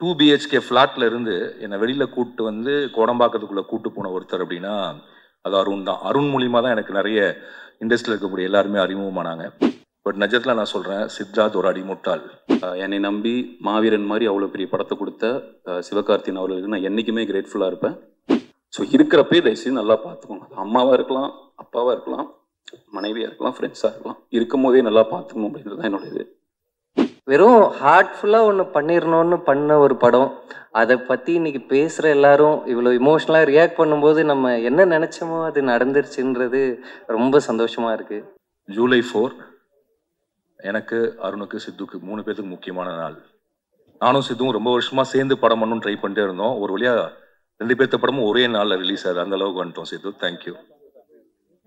2 BHK ஃப்ளாட்ல இருந்து என்னை வெளியில் கூப்பிட்டு வந்து கோடம்பாக்கத்துக்குள்ளே கூட்டு போன ஒருத்தர் அப்படின்னா அது அருண் தான். அருண் மூலியமாக தான் எனக்கு நிறைய இண்டஸ்ட்ரியில் இருக்கக்கூடிய எல்லாருமே அறிமுகமானாங்க. பட் நிஜத்தில் நான் சொல்கிறேன், சித்தார்த் ஒரு அடிமுட்டாள். என்னை நம்பி மாவீரன் மாதிரி அவ்வளோ பெரிய படத்தை கொடுத்த சிவகார்த்தின் அவர்களுக்கு நான் என்றைக்குமே கிரேட்ஃபுல்லாக இருப்பேன். ஸோ இருக்கிறப்பே தயவுசெய்து நல்லா பார்த்துக்கோங்க. அம்மாவாக இருக்கலாம், அப்பாவாக இருக்கலாம், மனைவியாக இருக்கலாம், ஃப்ரெண்ட்ஸாக இருக்கலாம், இருக்கும் போதே நல்லா பார்த்துக்கணும் அப்படின்றது தான் என்னோட இது. வெறும் ஹார்ட்ஃபுல்லாக ஒன்று பண்ணிடணும்னு பண்ண ஒரு படம். அதை பற்றி இன்னைக்கு பேசுகிற எல்லாரும் இவ்வளோ இமோஷ்னலாக ரியாக்ட் பண்ணும்போது நம்ம என்ன நினச்சோமோ அது நடந்துருச்சுன்றது ரொம்ப சந்தோஷமாக இருக்குது. ஜூலை 4 எனக்கு, அருணுக்கு, சித்துக்கு 3 பேருக்கு முக்கியமான நாள். நானும் சித்துவும் ரொம்ப வருஷமாக சேர்ந்து படம் பண்ணணும்னு ட்ரை பண்ணிட்டே இருந்தோம். ஒரு வழியாக 2 பேர்த்த படமும் ஒரே நாளில் ரிலீஸ் ஆகுது. அந்த அளவுக்கு வந்துட்டோம் சித்து. தேங்க்யூ.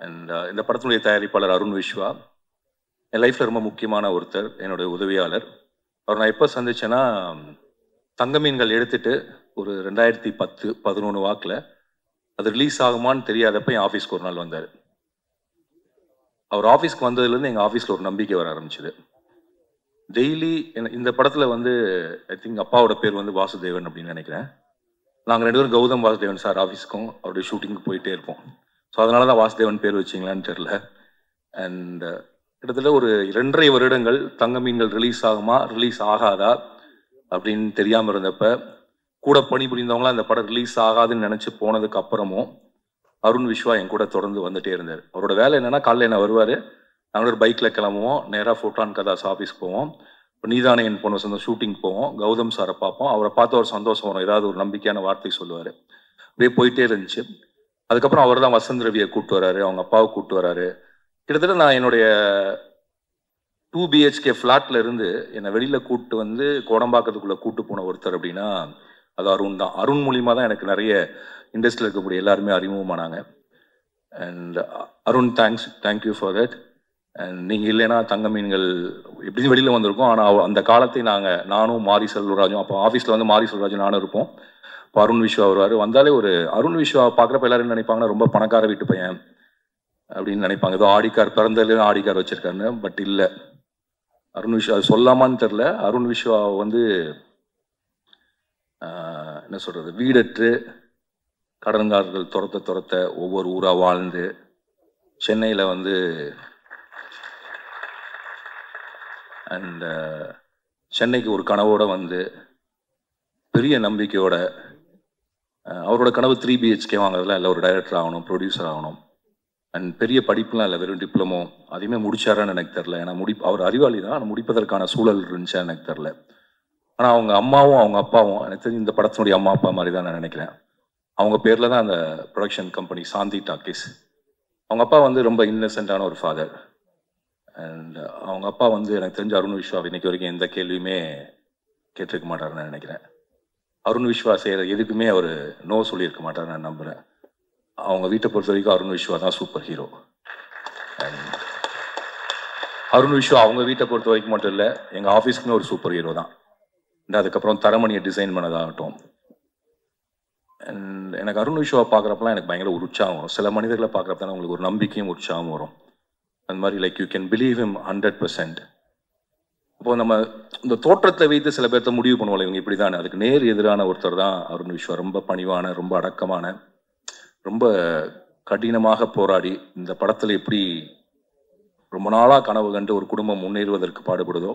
அண்ட் இந்த படத்தினுடைய தயாரிப்பாளர் அருண் விஸ்வா என் லைஃப்பில் ரொம்ப முக்கியமான ஒருத்தர், என்னுடைய உதவியாளர். அவர் நான் எப்போ சந்திச்சேன்னா, தங்கமீன்கள் எடுத்துட்டு ஒரு 2010-11 வாக்கில் அது ரிலீஸ் ஆகுமான்னு தெரியாதப்ப என் ஆஃபீஸ்க்கு ஒரு நாள் வந்தார். அவர் ஆஃபீஸ்க்கு வந்ததுலேருந்து எங்கள் ஆஃபீஸில் ஒரு நம்பிக்கை வர ஆரம்பிச்சுது. டெய்லி இந்த படத்தில் வந்து ஐ திங்க் அப்பாவோட பேர் வந்து வாசுதேவன் அப்படின்னு நினைக்கிறேன். நாங்கள் 2 பேரும் கௌதம் வாசுதேவன் சார் ஆஃபீஸ்க்கும் அவருடைய ஷூட்டிங்க்கு போயிட்டே இருப்போம். ஸோ அதனால தான் வாசுதேவன் பேர் வச்சிங்களான்னு தெரில. அண்ட் கிட்டத்தட்ட ஒரு 2.5 வருடங்கள் தங்கமீன்கள் ரிலீஸ் ஆகுமா ரிலீஸ் ஆகாதா அப்படின்னு தெரியாமல் இருந்தப்ப கூட பணிபுரிந்தவங்களாம் அந்த படம் ரிலீஸ் ஆகாதுன்னு நினச்சி போனதுக்கு அப்புறமும் அருண் விஸ்வா என் கூட தொடர்ந்து வந்துட்டே இருந்தார். அவரோட வேலை என்னன்னா, காலையில் என்ன வருவார், நாங்கள் ஒரு பைக்கில் கிளம்புவோம், நேராக ஃபோட்டான் கதாஸ் ஆஃபீஸ் போவோம், நீதானே என் பொண்ணு சொந்த ஷூட்டிங் போவோம், கௌதம் சாரை பார்ப்போம். அவரை பார்த்து ஒரு சந்தோஷம் வரும், ஏதாவது ஒரு நம்பிக்கையான வார்த்தை சொல்லுவார். அப்படியே போயிட்டே இருந்துச்சு. அதுக்கப்புறம் அவர் தான் வசந்த் ரவியை கூப்பிட்டு வராரு, அவங்க அப்பாவை கூப்பிட்டு வராரு. கிட்டத்தட்ட நான் என்னுடைய 2 BHK ஃப்ளாட்ல இருந்து என்னை வெளியில் கூப்பிட்டு வந்து கோடம்பாக்கத்துக்குள்ளே கூட்டு போன ஒருத்தர் அப்படின்னா அது அருண் தான். அருண் மூலியமாக தான் எனக்கு நிறைய இண்டஸ்ட்ரியில் இருக்கக்கூடிய எல்லாருமே அறிமுகமானாங்க. And Arun thank you for that. And நீங்கள் இல்லைன்னா தங்கமீன்கள் எப்படியும் வெளியில் வந்திருக்கோம். ஆனால் அந்த காலத்தை நானும் மாரி செல்வராஜும், அப்போ ஆஃபீஸில் வந்து மாரி செல்வராஜும் நானும் இருப்போம். இப்போ அருண் விஸ்வா வருவார். வந்தாலே ஒரு அருண் விஸ்வா பார்க்குறப்ப எல்லாரும் என்ன நினைப்பாங்கன்னா, ரொம்ப பணக்கார வீட்டு பையன் அப்படின்னு நினைப்பாங்க. ஏதோ ஆடிக்கார் பிறந்ததுலேயும் ஆடிக்கார் வச்சிருக்காருன்னு. பட் இல்லை, அருண் விஸ்வா அது சொல்லாமான்னு தெரில. அருண் விஸ்வா வந்து என்ன சொல்கிறது, வீடற்று கடன்காரர்கள் துரத்த ஒவ்வொரு ஊராக வாழ்ந்து சென்னையில் வந்து அண்ட் சென்னைக்கு ஒரு கனவோடு வந்து பெரிய நம்பிக்கையோட, அவரோட கனவு 3 BHK வாங்குறதுலாம் இல்லை, ஒரு டைரக்டர் ஆகணும், ப்ரொடியூசர் ஆகணும். அண்ட் பெரிய படிப்புலாம் இல்லை, வெறும் டிப்ளமோ. அதையுமே முடிச்சாரான்னு எனக்கு தெரில. ஏன்னா அவர் அறிவாளி தான், ஆனால் முடிப்பதற்கான சூழல் இருந்துச்சா எனக்கு தெரில. ஆனால் அவங்க அம்மாவும் அவங்க அப்பாவும் எனக்கு தெரிஞ்சு இந்த படத்தினுடைய அம்மா அப்பா மாதிரி தான் நான் நினைக்கிறேன். அவங்க பேரில் தான் அந்த ப்ரொடக்ஷன் கம்பெனி சாந்தி டாக்கீஸ். அவங்க அப்பா வந்து ரொம்ப இன்னசென்ட்டான ஒரு ஃபாதர். அண்ட் அவங்க அப்பா வந்து எனக்கு தெரிஞ்ச அருண் விஸ்வா இன்னைக்கு வரைக்கும் எந்த கேள்வியுமே கேட்டிருக்க மாட்டாருன்னு நான் நினைக்கிறேன். அருண் விஸ்வா செய்கிற எதுக்குமே அவர் நோ சொல்லியிருக்க மாட்டார் நான் நம்புகிறேன். அவங்க வீட்டை பொறுத்த வரைக்கும் அருண் விஸ்வா தான் சூப்பர் ஹீரோ. அருண் விஸ்வா அவங்க வீட்டை பொறுத்த வரைக்கும் மட்டும் இல்லை, எங்கள் ஆஃபீஸ்க்குமே ஒரு சூப்பர் ஹீரோ தான். அதுக்கப்புறம் தரமணியை டிசைன் பண்ணதாகட்டும். அண்ட் எனக்கு அருண் விஸ்வா பார்க்குறப்பெல்லாம் எனக்கு பயங்கர ஒரு உற்சாகம் வரும். சில மனிதர்களை பார்க்குறப்ப தான் உங்களுக்கு ஒரு நம்பிக்கையும் உற்சாகம் வரும். அந்த மாதிரி like you can believe him 100%. இப்போ நம்ம இந்த தோற்றத்தை வைத்து சில பேர்த்த முடிவு பண்ணுவோம், இவங்க இப்படி தானே. அதுக்கு நேர் எதிரான ஒருத்தர் தான் அருண் விஸ்வா. ரொம்ப பணிவான, ரொம்ப அடக்கமான, ரொம்ப கடினமாக போராடி இந்த படத்தில் எப்படி ரொம்ப நாளாக கனவு கண்டு ஒரு குடும்பம் முன்னேறுவதற்கு பாடுபடுதோ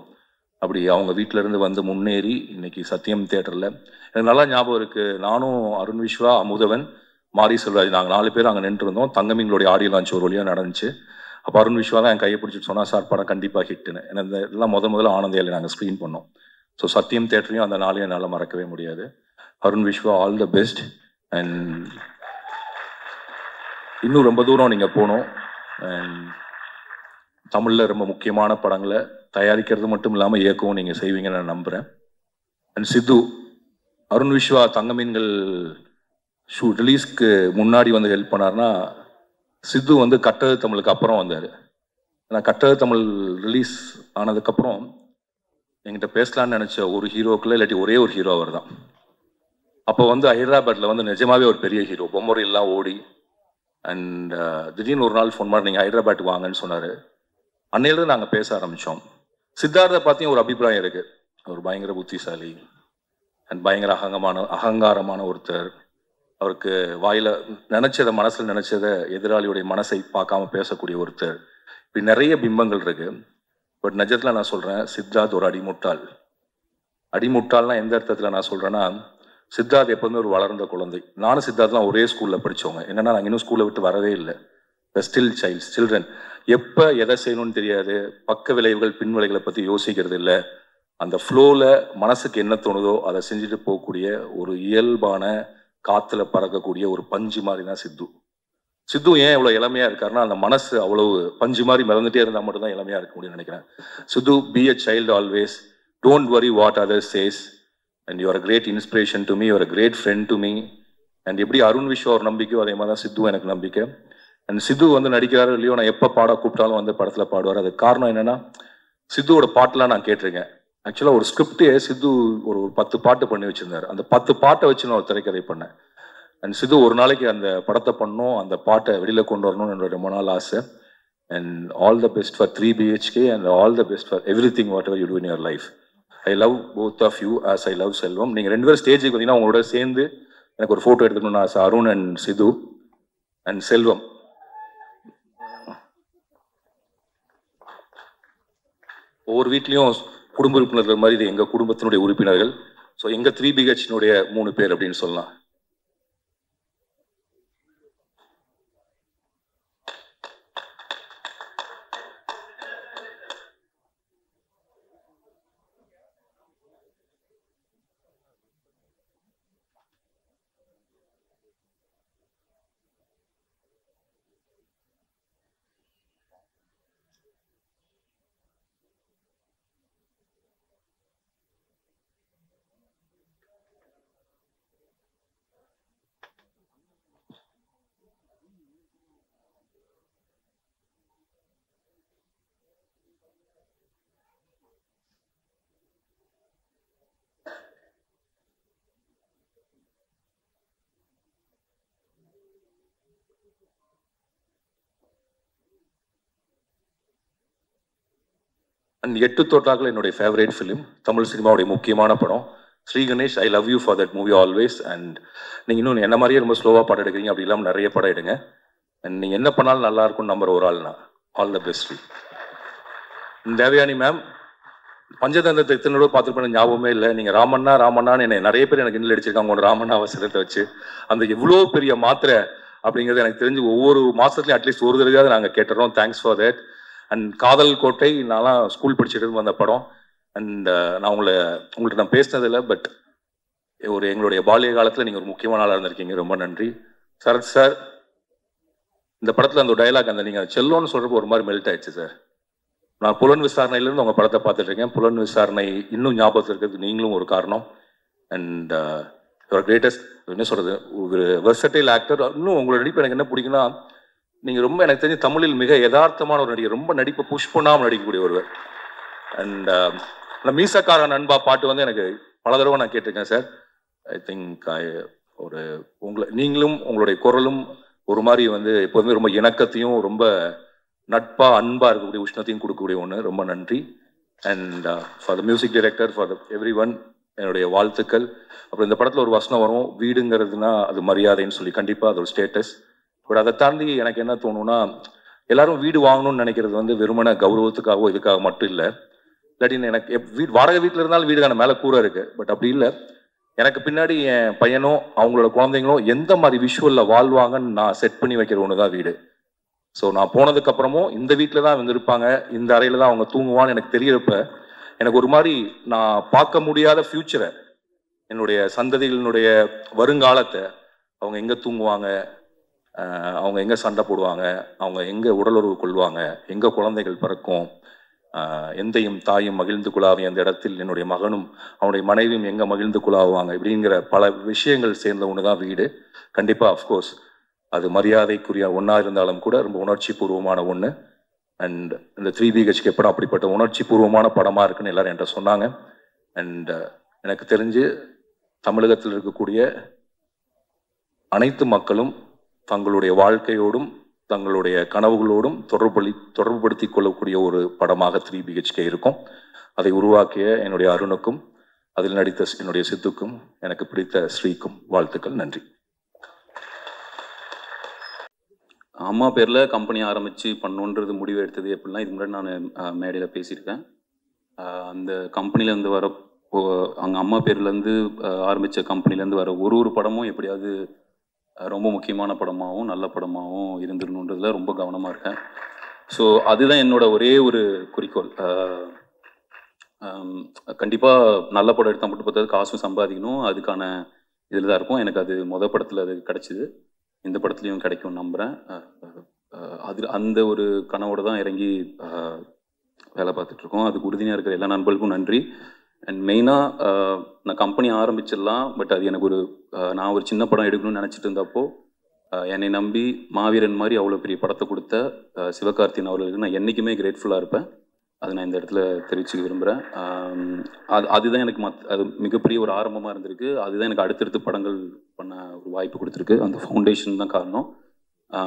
அப்படி அவங்க வீட்டிலேருந்து வந்து முன்னேறி இன்னைக்கு சத்தியம் தியேட்டரில் எனக்கு நல்லா ஞாபகம் இருக்குது. நானும் அருண் விஸ்வா, அமுதவன், மாரி செல்வராஜ் நாங்கள் 4 பேர் அங்கே நின்றுருந்தோம். தங்கமீன்களுடைய ஆடியோ லான்ச் ஒரு வழியாக நடந்துச்சு. அப்போ அருண் விஸ்வா தான் என் கையை பிடிச்சிட்டு சொன்னால், சார் படம் கண்டிப்பாக ஹிட்டுன்னு. ஏன்னா இந்த இதெல்லாம் முதல்ல ஆனந்தையில் நாங்கள் ஸ்க்ரீன் பண்ணோம். ஸோ சத்தியம் தியேட்டரையும் அந்த நாளையும் என்னால் மறக்கவே முடியாது. Arun Viswa, all the best. And இன்னும் ரொம்ப தூரம் நீங்கள் போகணும். அண்ட் தமிழில் ரொம்ப முக்கியமான படங்களை தயாரிக்கிறது மட்டும் இல்லாமல் இயக்கவும் நீங்கள் செய்வீங்கன்னு நான் நம்புகிறேன். அண்ட் சித்து, அருண் விஸ்வா தங்கமீன்கள் ரிலீஸ்க்கு முன்னாடி வந்து ஹெல்ப் பண்ணார்னா, சித்து வந்து கட்டது தமிழுக்கு அப்புறம் வந்தார். ஆனால் கட்டது தமிழ் ரிலீஸ் ஆனதுக்கப்புறம் என்கிட்ட பேசலான்னு நினச்ச ஒரு ஹீரோக்குள்ள இல்லாட்டி ஒரே ஒரு ஹீரோ அவர் தான். அப்போ வந்து ஹைதராபாத்தில் வந்து நிஜமாவே ஒரு பெரிய ஹீரோ, பொம்மரையெல்லாம் ஓடி. அண்ட் திடீர்னு ஒரு நாள் ஃபோன் பண்ணி நீங்கள் ஹைதராபாத்துக்கு வாங்கன்னு சொன்னார். அன்னையிலிருந்து நாங்கள் பேச ஆரம்பித்தோம். சித்தார்த்தை பற்றியும் ஒரு அபிப்பிராயம் இருக்குது, அவர் பயங்கர புத்திசாலி. அண்ட் பயங்கர அகங்காரமான ஒருத்தர். அவருக்கு வாயில நினைச்சதை, மனசில் நினைச்சதை எதிராளியுடைய மனசை பார்க்காம பேசக்கூடிய ஒருத்தர். இப்படி நிறைய பிம்பங்கள் இருக்கு. பட் நிஜத்தில் நான் சொல்கிறேன், சித்தார்த் ஒரு அடிமுட்டாள். அடிமுட்டாள்னா எந்த அர்த்தத்தில் நான் சொல்கிறேன்னா, சித்தார்த் எப்போதுமே ஒரு வளர்ந்த குழந்தை. நானும் சித்தார்த்லாம் ஒரே ஸ்கூலில் படித்தவங்க. என்னென்னா நாங்கள் இன்னும் ஸ்கூலை விட்டு வரவே இல்லை. Still children. எப்போ எதை செய்யணும்னு தெரியாது. பக்க விளைவுகள் பின் விளைவுகளை பற்றி யோசிக்கிறது இல்லை. அந்த ஃப்ளோவில் மனசுக்கு என்ன தோணுதோ அதை செஞ்சுட்டு போகக்கூடிய ஒரு இயல்பான காற்றுல பறக்கக்கூடிய ஒரு பஞ்சு மாதிரி தான் சித்து. சித்து ஏன் இவ்வளோ இளமையாக இருக்காருன்னா, அந்த மனசு அவ்வளவு பஞ்சு மாதிரி மிதந்துட்டே இருந்தால் மட்டும்தான் இளமையாக இருக்க முடியும்னு நினைக்கிறேன். Sidhu, be a child always. Don't worry what others says. And you're a great inspiration to me. You're a great friend to me. And எப்படி அருண் விஸ்வா ஒரு நம்பிக்கையோ அதே மாதிரி தான் சித்து எனக்கு நம்பிக்கை. அண்ட் சித்து வந்து நடிக்கிறாரோ இல்லையோ, நான் எப்போ பாட கூப்பிட்டாலும் வந்து படத்தில் பாடுவார். அதுக்கு காரணம் என்னென்னா, சித்துவோட பாட்டெலாம் நான் கேட்டிருக்கேன். ஆக்சுவலாக ஒரு ஸ்கிரிப்டே சித்து ஒரு 10 பாட்டு பண்ணி வச்சிருந்தார். அந்த 10 பாட்டை வச்சு நான் ஒரு திரைக்கதை பண்ணேன். அண்ட் சித்து ஒரு நாளைக்கு அந்த படத்தை பண்ணோம், அந்த பாட்டை வெளியில் கொண்டு வரணும்னு என்னோட ரொம்ப நாள் ஆசை. And all the best for 3 BHK and all the best for everything whatever you do in your life. I love both of you as I love Selvam. நீங்கள் 2 பேரும் ஸ்டேஜுக்கு பார்த்தீங்கன்னா உங்களோட சேர்ந்து எனக்கு ஒரு ஃபோட்டோ எடுத்துக்கணும்னு ஆசை. அருண் அண்ட் சித்து அண்ட் செல்வம். ஒவ்வொரு வீட்லேயும் குடும்ப உறுப்பினர்கள் மாதிரி இது எங்கள் குடும்பத்தினுடைய உறுப்பினர்கள். ஸோ எங்கள் 3 BHனுடைய 3 பேர் அப்படின்னு சொல்லலாம். அண்ட் 8 தோட்டாக்கள் என்னுடைய ஃபேவரேட் ஃபிலிம். தமிழ் சினிமாவுடைய முக்கியமான படம். Sri Ganesh, I love you for that movie always. And நீங்கள் இன்னும் என்ன மாதிரியே ரொம்ப ஸ்லோவாக படம் எடுக்கிறீங்க, அப்படி இல்லாமல் நிறைய படம் எடுங்க. அண்ட் நீங்கள் என்ன பண்ணாலும் நல்லா இருக்கும்னு நம்புற ஒரு ஆள்னா. All the best. Devayani ma'am, பஞ்சதந்திரத்தை எத்தனை தடவை பார்த்துருப்பேன் ஞாபகமே இல்லை. நீங்கள் ராமண்ணான்னு என்னை நிறைய பேர் எனக்கு இன்னில் அடிச்சிருக்காங்க உங்களோட ராமண்ணா அவசரத்தை வச்சு. அந்த எவ்வளோ பெரிய மாத்திரை அப்படிங்கிறது எனக்கு தெரிஞ்சு ஒவ்வொரு மாதத்துலையும் அட்லீஸ்ட் ஒரு தடவையாவது நாங்கள் கேட்டுறோம். Thanks for that. And Kadhal Kottai, நான்லாம் ஸ்கூல் படிச்சுட்டு வந்த படம். அண்ட் நான் உங்கள்கிட்ட நான் பேசினதில்லை, பட் எங்களுடைய பால்ய காலத்தில் நீங்கள் ஒரு முக்கியமான ஆளாக இருந்திருக்கீங்க. ரொம்ப நன்றி. சரத் சார், இந்த படத்தில் அந்த டைலாக், அந்த நீங்கள் செல்லோன்னு சொல்கிறப்போ ஒரு மாதிரி மெல்ட் ஆயிடுச்சு சார். நான் புலன் விசாரணையிலேருந்து உங்கள் படத்தை பார்த்துட்டு இருக்கேன். புலன் விசாரணை இன்னும் ஞாபகத்தில் இருக்கிறது நீங்களும் ஒரு காரணம். அண்ட் ஒரு கிரேட்டஸ்ட், என்ன சொல்கிறது, ஒரு வெர்சடைல் ஆக்டர். இன்னும் உங்களோட நடிப்பு எனக்கு என்ன பிடிக்குன்னா, நீங்கள் ரொம்ப எனக்கு தெரிஞ்சு தமிழில் மிக யதார்த்தமான ஒரு நடிகர். ரொம்ப நடிப்பை புஷ் பண்ணாமல் நடிக்கக்கூடிய ஒருவர். அண்ட் அந்த மீசக்கார நண்பா பாட்டு வந்து எனக்கு பல தடவை நான் கேட்டிருக்கேன் சார். ஐ திங்க் நீங்களும் உங்களுடைய குரலும் ஒரு மாதிரி வந்து எப்போதுமே ரொம்ப இணக்கத்தையும் ரொம்ப நட்பாக அன்பாக இருக்கக்கூடிய உஷ்ணத்தையும் கொடுக்கக்கூடிய ஒன்று. ரொம்ப நன்றி. And for the music director, for every one, என்னுடைய வாழ்த்துக்கள். அப்புறம் இந்த படத்தில் ஒரு வசனம் வரும், வீடுங்கிறதுனா அது மரியாதைன்னு சொல்லி. கண்டிப்பாக அது ஒரு ஸ்டேட்டஸ். பட் அதை தாண்டி எனக்கு என்ன தோணுன்னா, எல்லாரும் வீடு வாங்கணும்னு நினைக்கிறது வந்து வெறுமன கௌரவத்துக்காகவோ இதுக்காக மட்டும் இல்லை. இல்லாட்டின்னு எனக்கு வாடகை வீட்டில் இருந்தாலும் வீடுக்கான மேலே கூரை இருக்கு. பட் அப்படி இல்லை, எனக்கு பின்னாடி என் பையனோ அவங்களோட குழந்தைங்களும் எந்த மாதிரி விஷுவலில் வாழ்வாங்கன்னு நான் செட் பண்ணி வைக்கிற ஒன்று தான் வீடு. ஸோ நான் போனதுக்கு அப்புறமும் இந்த வீட்டில் தான் வந்து இருப்பாங்க, இந்த அறையில் தான் அவங்க தூங்குவான்னு எனக்கு தெரியறப்ப எனக்கு ஒரு மாதிரி நான் பார்க்க முடியாத ஃபியூச்சரை, என்னுடைய சந்ததிகளினுடைய வருங்காலத்தை, அவங்க எங்கே தூங்குவாங்க, அவங்க எங்கே சண்டை போடுவாங்க, அவங்க எங்கே உடலுறவு கொள்வாங்க, எங்கே குழந்தைகள் பிறக்கும், எந்தையும் தாயும் மகிழ்ந்து குழாவும் அந்த இடத்தில் என்னுடைய மகனும் அவனுடைய மனைவியும் எங்கே மகிழ்ந்து குழாவுவாங்க, இப்படிங்கிற பல விஷயங்கள் சேர்ந்த ஒன்று தான் வீடு. கண்டிப்பாக அஃப்கோர்ஸ் அது மரியாதைக்குரிய ஒன்றா இருந்தாலும் கூட ரொம்ப உணர்ச்சி பூர்வமான ஒன்று. அண்ட் இந்த 3 BHK படம் அப்படிப்பட்ட உணர்ச்சி பூர்வமான படமாக இருக்குன்னு எல்லாரும் என்கிட்ட சொன்னாங்க. அண்ட் எனக்கு தெரிஞ்சு தமிழகத்தில் இருக்கக்கூடிய அனைத்து மக்களும் தங்களுடைய வாழ்க்கையோடும் தங்களுடைய கனவுகளோடும் தொடர்புபடுத்தி கொள்ளக்கூடிய ஒரு படமாக 3 BHK இருக்கும். அதை உருவாக்கிய என்னுடைய அருணுக்கும், அதில் நடித்த என்னுடைய சித்துக்கும் எனக்கு பிடித்த ஸ்ரீக்கும் வாழ்த்துக்கள். நன்றி. அம்மா பேரில் கம்பெனி ஆரம்பித்து பண்ணணுன்றது முடிவு எடுத்தது எப்படின்னா, இதுக்கு முன்னாடி நான் மேடையில் பேசியிருக்கேன். அந்த கம்பெனிலேருந்து வர அங்கே அம்மா பேர்லேருந்து ஆரம்பித்த கம்பெனிலேருந்து வர ஒரு படமும் எப்படியாவது ரொம்ப முக்கியமான படமாகவும் நல்ல படமாகவும் இருந்துடணுன்றதுல ரொம்ப கவனமாக இருக்கேன். ஸோ அதுதான் என்னோட ஒரே ஒரு குறிக்கோள். கண்டிப்பாக நல்ல படம் எடுத்தால் மட்டும் பார்த்தது காசும் சம்பாதிக்கணும், அதுக்கான இதில் தான் இருக்கும். எனக்கு அது மொதல் படத்தில் அது கிடச்சிது, இந்த படத்துலையும் கிடைக்கும் நம்புகிறேன். அந்த ஒரு கனவோடு தான் இறங்கி வேலை பார்த்துட்ருக்கோம். அதுக்கு உறுதியாக இருக்கிற எல்லா நண்பர்களுக்கும் நன்றி. அண்ட் மெயினாக நான் கம்பெனி ஆரம்பிச்சிடலாம், பட் அது எனக்கு நான் ஒரு சின்ன படம் எடுக்கணும்னு நினச்சிட்டு இருந்தப்போ என்னை நம்பி மாவீரன் மாதிரி அவ்வளோ பெரிய படத்தை கொடுத்த சிவகார்த்திகேயன் அவர்களுக்கு நான் என்றைக்குமே கிரேட்ஃபுல்லாக இருப்பேன். அது நான் இந்த இடத்துல தெரிவிச்சுக்க விரும்புகிறேன். அதுதான் எனக்கு அது மிகப்பெரிய ஒரு ஆரம்பமாக இருந்திருக்கு. அதுதான் எனக்கு அடுத்தடுத்து படங்கள் பண்ண ஒரு வாய்ப்பு கொடுத்துருக்கு. அந்த ஃபவுண்டேஷன் தான் காரணம்.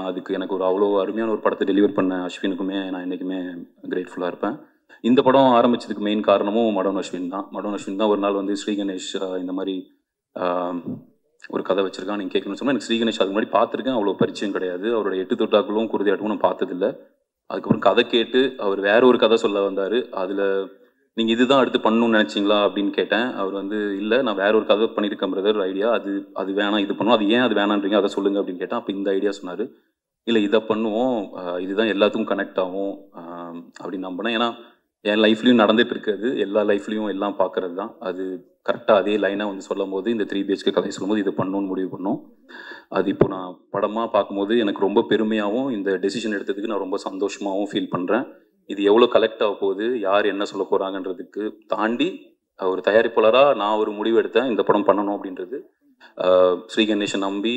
அதுக்கு எனக்கு அவ்வளோ அருமையான ஒரு படத்தை டெலிவர் பண்ண அஸ்வினுக்குமே நான் என்றைக்குமே கிரேட்ஃபுல்லாக இருப்பேன். இந்த படம் ஆரம்பித்ததுக்கு மெயின் காரணமும் மடோன் அஸ்வின் தான். ஒரு நாள் வந்து ஸ்ரீ கணேஷ் இந்த மாதிரி ஒரு கதை வச்சுருக்கான், நீங்கள் கேட்கணும்னு சொன்னால் எனக்கு ஸ்ரீ கணேஷ் அதுக்கு முன்னாடி பார்த்துருக்கேன், அவ்வளோ பரிச்சயம் கிடையாது. அவரோட 8 தொட்டாக்களும் குருதியாட்டமும் நான் பார்த்ததில்லை. அதுக்கப்புறம் கதை கேட்டு அவர் வேற ஒரு கதை சொல்ல வந்தார். அதில் நீங்கள் இதுதான் அடுத்து பண்ணணும்னு நினச்சிங்களா அப்படின்னு கேட்டேன். அவர் வந்து இல்லை, நான் வேற ஒரு கதை பண்ணியிருக்கேன் பிரதர், ஐடியா அது வேணாம், இது பண்ணுவோம், அது ஏன் அது வேணான்றீங்க, அதை சொல்லுங்கள் அப்படின்னு கேட்டேன். அப்போ இந்த ஐடியா சொன்னார். இல்லை இதை பண்ணுவோம், இதுதான் எல்லாத்துக்கும் கனெக்ட் ஆகும் அப்படின்னு நம்பினேன். ஏன்னா என் லைஃப்லையும் நடந்துட்டு இருக்காது, எல்லா லைஃப்லையும் எல்லாம் பார்க்கறது தான். அது கரெக்டாக அதே லைனாக வந்து சொல்லும் போது இந்த 3 BHK கதை சொல்லும்போது இதை பண்ணணும்னு முடிவு பண்ணோம். அது இப்போ நான் படமாக பார்க்கும்போது எனக்கு ரொம்ப பெருமையாகவும், இந்த டெசிஷன் எடுத்ததுக்கு நான் ரொம்ப சந்தோஷமாகவும் ஃபீல் பண்ணுறேன். இது எவ்வளோ கலெக்ட் ஆக போகுது, யார் என்ன சொல்ல போகிறாங்கன்றதுக்கு தாண்டி ஒரு தயாரிப்பாளராக நான் ஒரு முடிவு எடுத்தேன், இந்த படம் பண்ணணும் அப்படின்றது. ஸ்ரீ கணேஷன் நம்பி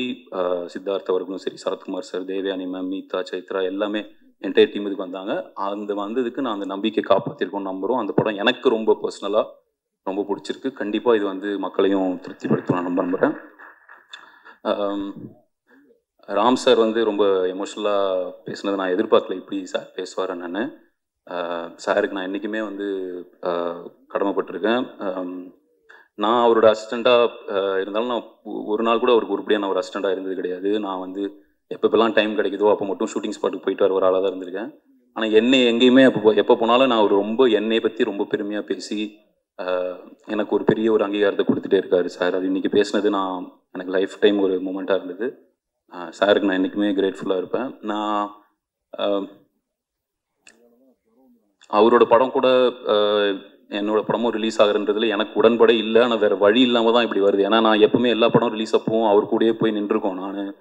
சித்தார்த் அவர்களும் சரி, சரத்குமார் சார், தேவயானி மேம், மீதா, சைத்ரா எல்லாமே என்டையர் டீம் இதுக்கு வந்தாங்க. வந்ததுக்கு நான் அந்த நம்பிக்கை காப்பாற்றிருக்கோம்னு நம்புகிறோம். அந்த படம் எனக்கு ரொம்ப பர்சனலாக ரொம்ப பிடிச்சிருக்கு. கண்டிப்பாக இது வந்து மக்களையும் திருப்திப்படுத்தும் நான் நம்புகிறேன். ராம் சார் வந்து ரொம்ப எமோஷ்னலாக பேசுனது நான் எதிர்பார்க்கல, இப்படி சார் பேசுவார். நான் சாருக்கு நான் என்றைக்குமே வந்து கடமைப்பட்டிருக்கேன். நான் அவரோட அசிஸ்டண்ட்டாக இருந்தாலும் நான் ஒரு நாள் கூட அவருக்கு உருப்படியாக நான் ஒரு அசிஸ்டண்ட்டாக இருந்தது கிடையாது. நான் வந்து எப்போல்லாம் டைம் கிடைக்குதோ அப்போ மட்டும் ஷூட்டிங் ஸ்பாட்டுக்கு போயிட்டு வர ஒரு ஆளாக தான் இருந்திருக்கேன். ஆனால் என்னை எங்கேயுமே எப்போ போனாலும் நான் ரொம்ப என்னை பற்றி ரொம்ப பெருமையாக பேசி எனக்கு ஒரு பெரிய ஒரு அங்கீகாரத்தை கொடுத்துட்டே இருக்காரு சார். அது இன்றைக்கி பேசினது எனக்கு லைஃப் டைம் ஒரு மூமெண்ட்டாக இருந்தது. சாருக்கு நான் என்றைக்குமே கிரேட்ஃபுல்லாக இருப்பேன். நான் அவரோட படம் கூட என்னோட படமும் ரிலீஸ் ஆகுறதுல எனக்கு உடன்படே இல்லை. ஆனால் வேறு வழி இல்லாமல் தான் இப்படி வருது. ஏன்னா நான் எப்பவுமே எல்லா படம் ரிலீஸ் அப்பவும் அவர் கூடயே போய் நின்றுருக்கோம், நான்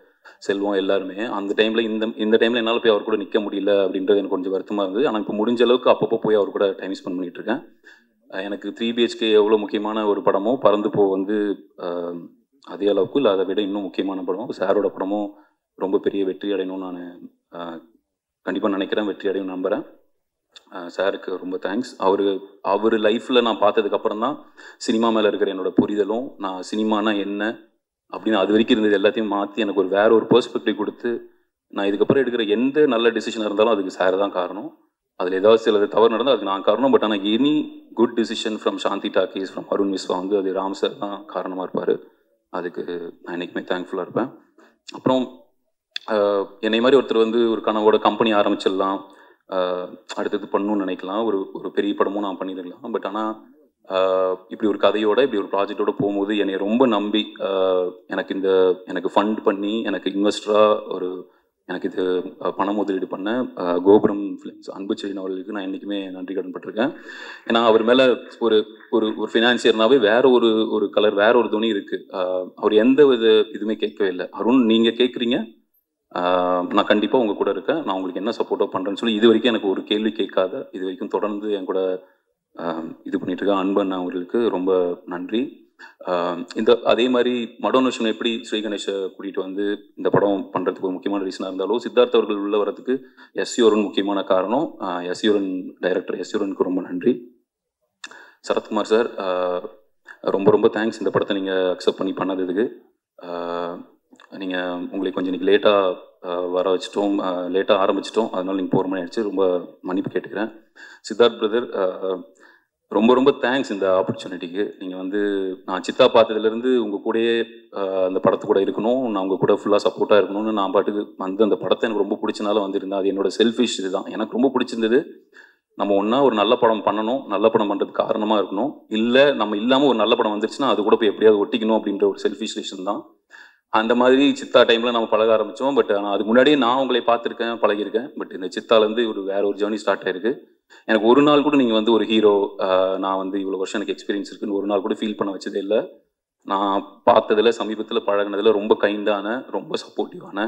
செல்வம் எல்லாருமே. அந்த டைமில் இந்த டைமில் என்னால் போய் அவர் கூட நிற்க முடியல அப்படின்றது எனக்கு கொஞ்சம் வருத்தமாக இருந்தது. ஆனால் இப்போ முடிஞ்ச அளவுக்கு அப்பப்போ போய் அவர் கூட டைம் ஸ்பெண்ட் பண்ணிகிட்டு இருக்கேன். எனக்கு 3 BHK எவ்வளோ முக்கியமான ஒரு படமோ, பறந்து போ வந்து அதே அளவுக்கு இல்லை அதை விட இன்னும் முக்கியமான படம். சாரோட படமும் ரொம்ப பெரிய வெற்றி அடையணும்னு நான் கண்டிப்பாக நினைக்கிறேன், வெற்றி அடையும் நம்புகிறேன். சாருக்கு ரொம்ப தேங்க்ஸ். அவர் லைஃப்பில் நான் பார்த்ததுக்கப்புறம் தான் சினிமா மேலே இருக்கிற என்னோட புரிதலும், நான் சினிமானா என்ன அப்படின்னு அது வரைக்கும் இருந்தது எல்லாத்தையும் மாற்றி எனக்கு வேற ஒரு பெர்ஸ்பெக்டிவ் கொடுத்து, நான் இதுக்கப்புறம் எடுக்கிற எந்த நல்ல டிசிஷனாக இருந்தாலும் அதுக்கு சார் தான் காரணம். அதில் ஏதாவது சிலது தவறு நடந்தால் அதுக்கு நான் காரணம். பட் ஆனால் any good decision from Shanti Talkies, from Arun Vishwa வந்து அது ராம் சார் தான் காரணமாக இருப்பார். அதுக்கு நான் என்றைக்குமே தேங்க்ஃபுல்லாக இருப்பேன். அப்புறம் என்னை மாதிரி ஒருத்தர் வந்து ஒரு கனவோட கம்பெனி ஆரம்பிச்சிடலாம், அடுத்தது பண்ணணும்னு நினைக்கலாம், ஒரு பெரிய படமும் நான் பண்ணிடலாம். பட் ஆனால் இப்படி ஒரு கதையோட இப்படி ஒரு ப்ராஜெக்டோட போகும்போது என்னை ரொம்ப நம்பி எனக்கு ஃபண்ட் பண்ணி எனக்கு இன்வெஸ்டராக எனக்கு இது பண முதலீடு பண்ண கோபுரம் ஃபிலிம்ஸ் அன்புச்செழியன் அவர்களுக்கு நான் என்றைக்குமே நன்றி கடன்பட்டிருக்கேன். ஏன்னா அவர் மேலே ஒரு ஒரு ஃபினான்சியர்னாவே வேற ஒரு கலர், வேற ஒரு துணி இருக்குது. அவர் எந்த இதுவுமே கேட்கவே இல்லை. அருண் நீங்கள் கேட்குறீங்க, நான் கண்டிப்பாக உங்கள் கூட இருக்கேன், நான் உங்களுக்கு என்ன சப்போர்ட்டாக பண்ணுறேன்னு சொல்லி இது வரைக்கும் எனக்கு ஒரு கேள்வி கேட்காத, இது வரைக்கும் தொடர்ந்து என் கூட இது பண்ணிட்டு இருக்க அன்பன் அவர்களுக்கு ரொம்ப நன்றி. அதே மாதிரி மடோன் அஸ்வின் எப்படி ஸ்ரீ கணேஷை கூட்டிகிட்டு வந்து இந்த படம் பண்ணுறதுக்கு ஒரு முக்கியமான ரீசனாக இருந்தாலும், சித்தார்த் அவர்கள் உள்ள வரதுக்கு எஸ்யூரன் முக்கியமான காரணம். எஸ்யூரன் டைரக்டர் எஸ்யூரனுக்கு ரொம்ப நன்றி. சரத்குமார் சார் ரொம்ப ரொம்ப தேங்க்ஸ், இந்த படத்தை நீங்கள் அக்செப்ட் பண்ணி பண்ணதுக்கு. நீங்கள் உங்களை கொஞ்சம் இன்றைக்கி லேட்டாக வர வச்சிட்டோம், லேட்டாக ஆரம்பிச்சிட்டோம், அதனால் நீங்கள் 4 மணி ஆயிடுச்சு, ரொம்ப மன்னிப்பு கேட்டுக்கிறேன். சித்தார்த் பிரதர் ரொம்ப ரொம்ப தேங்க்ஸ் இந்த ஆப்பர்ச்சுனிட்டிக்கு. நீங்கள் வந்து நான் சித்தா பார்த்ததுலேருந்து உங்கள் கூடயே அந்த படத்து கூட இருக்கணும், நான் உங்கள் கூட ஃபுல்லாக சப்போர்ட்டாக இருக்கணும்னு நான் பாட்டுக்கு வந்து அந்த படத்தை எனக்கு ரொம்ப பிடிச்சனால வந்திருந்தேன். அது என்னோட செல்ஃபிஷ் இதுதான். எனக்கு ரொம்ப பிடிச்சிருந்தது. நம்ம ஒன்றா ஒரு நல்ல படம் பண்ணணும், நல்ல படம் பண்ணுறதுக்கு காரணமாக இருக்கணும். இல்லை நம்ம இல்லாமல் ஒரு நல்ல படம் வந்துருச்சுன்னா அது கூட போய் எப்படியாவது ஒட்டிக்கணும் அப்படின்ற ஒரு செல்ஃபிஷ் ரீசன் தான். அந்த மாதிரி சித்தா டைமில் நம்ம பழக ஆரம்பித்தோம். பட் ஆனால் அதுக்கு முன்னாடியே நான் உங்களை பார்த்துருக்கேன், பழகியிருக்கேன். பட் இந்த சித்தாலேருந்து ஒரு வேற ஒரு ஜேர்னி ஸ்டார்ட் ஆயிருக்கு. எனக்கு ஒரு நாள் கூட நீங்கள் வந்து ஒரு ஹீரோ, நான் வந்து இவ்வளோ வருஷம் எனக்கு எக்ஸ்பீரியன்ஸ் இருக்குன்னு ஒரு நாள் கூட ஃபீல் பண்ண வச்சதே இல்லை. நான் பார்த்ததில் சமீபத்தில் பழகினதில் ரொம்ப கைண்டான, ரொம்ப சப்போர்ட்டிவான,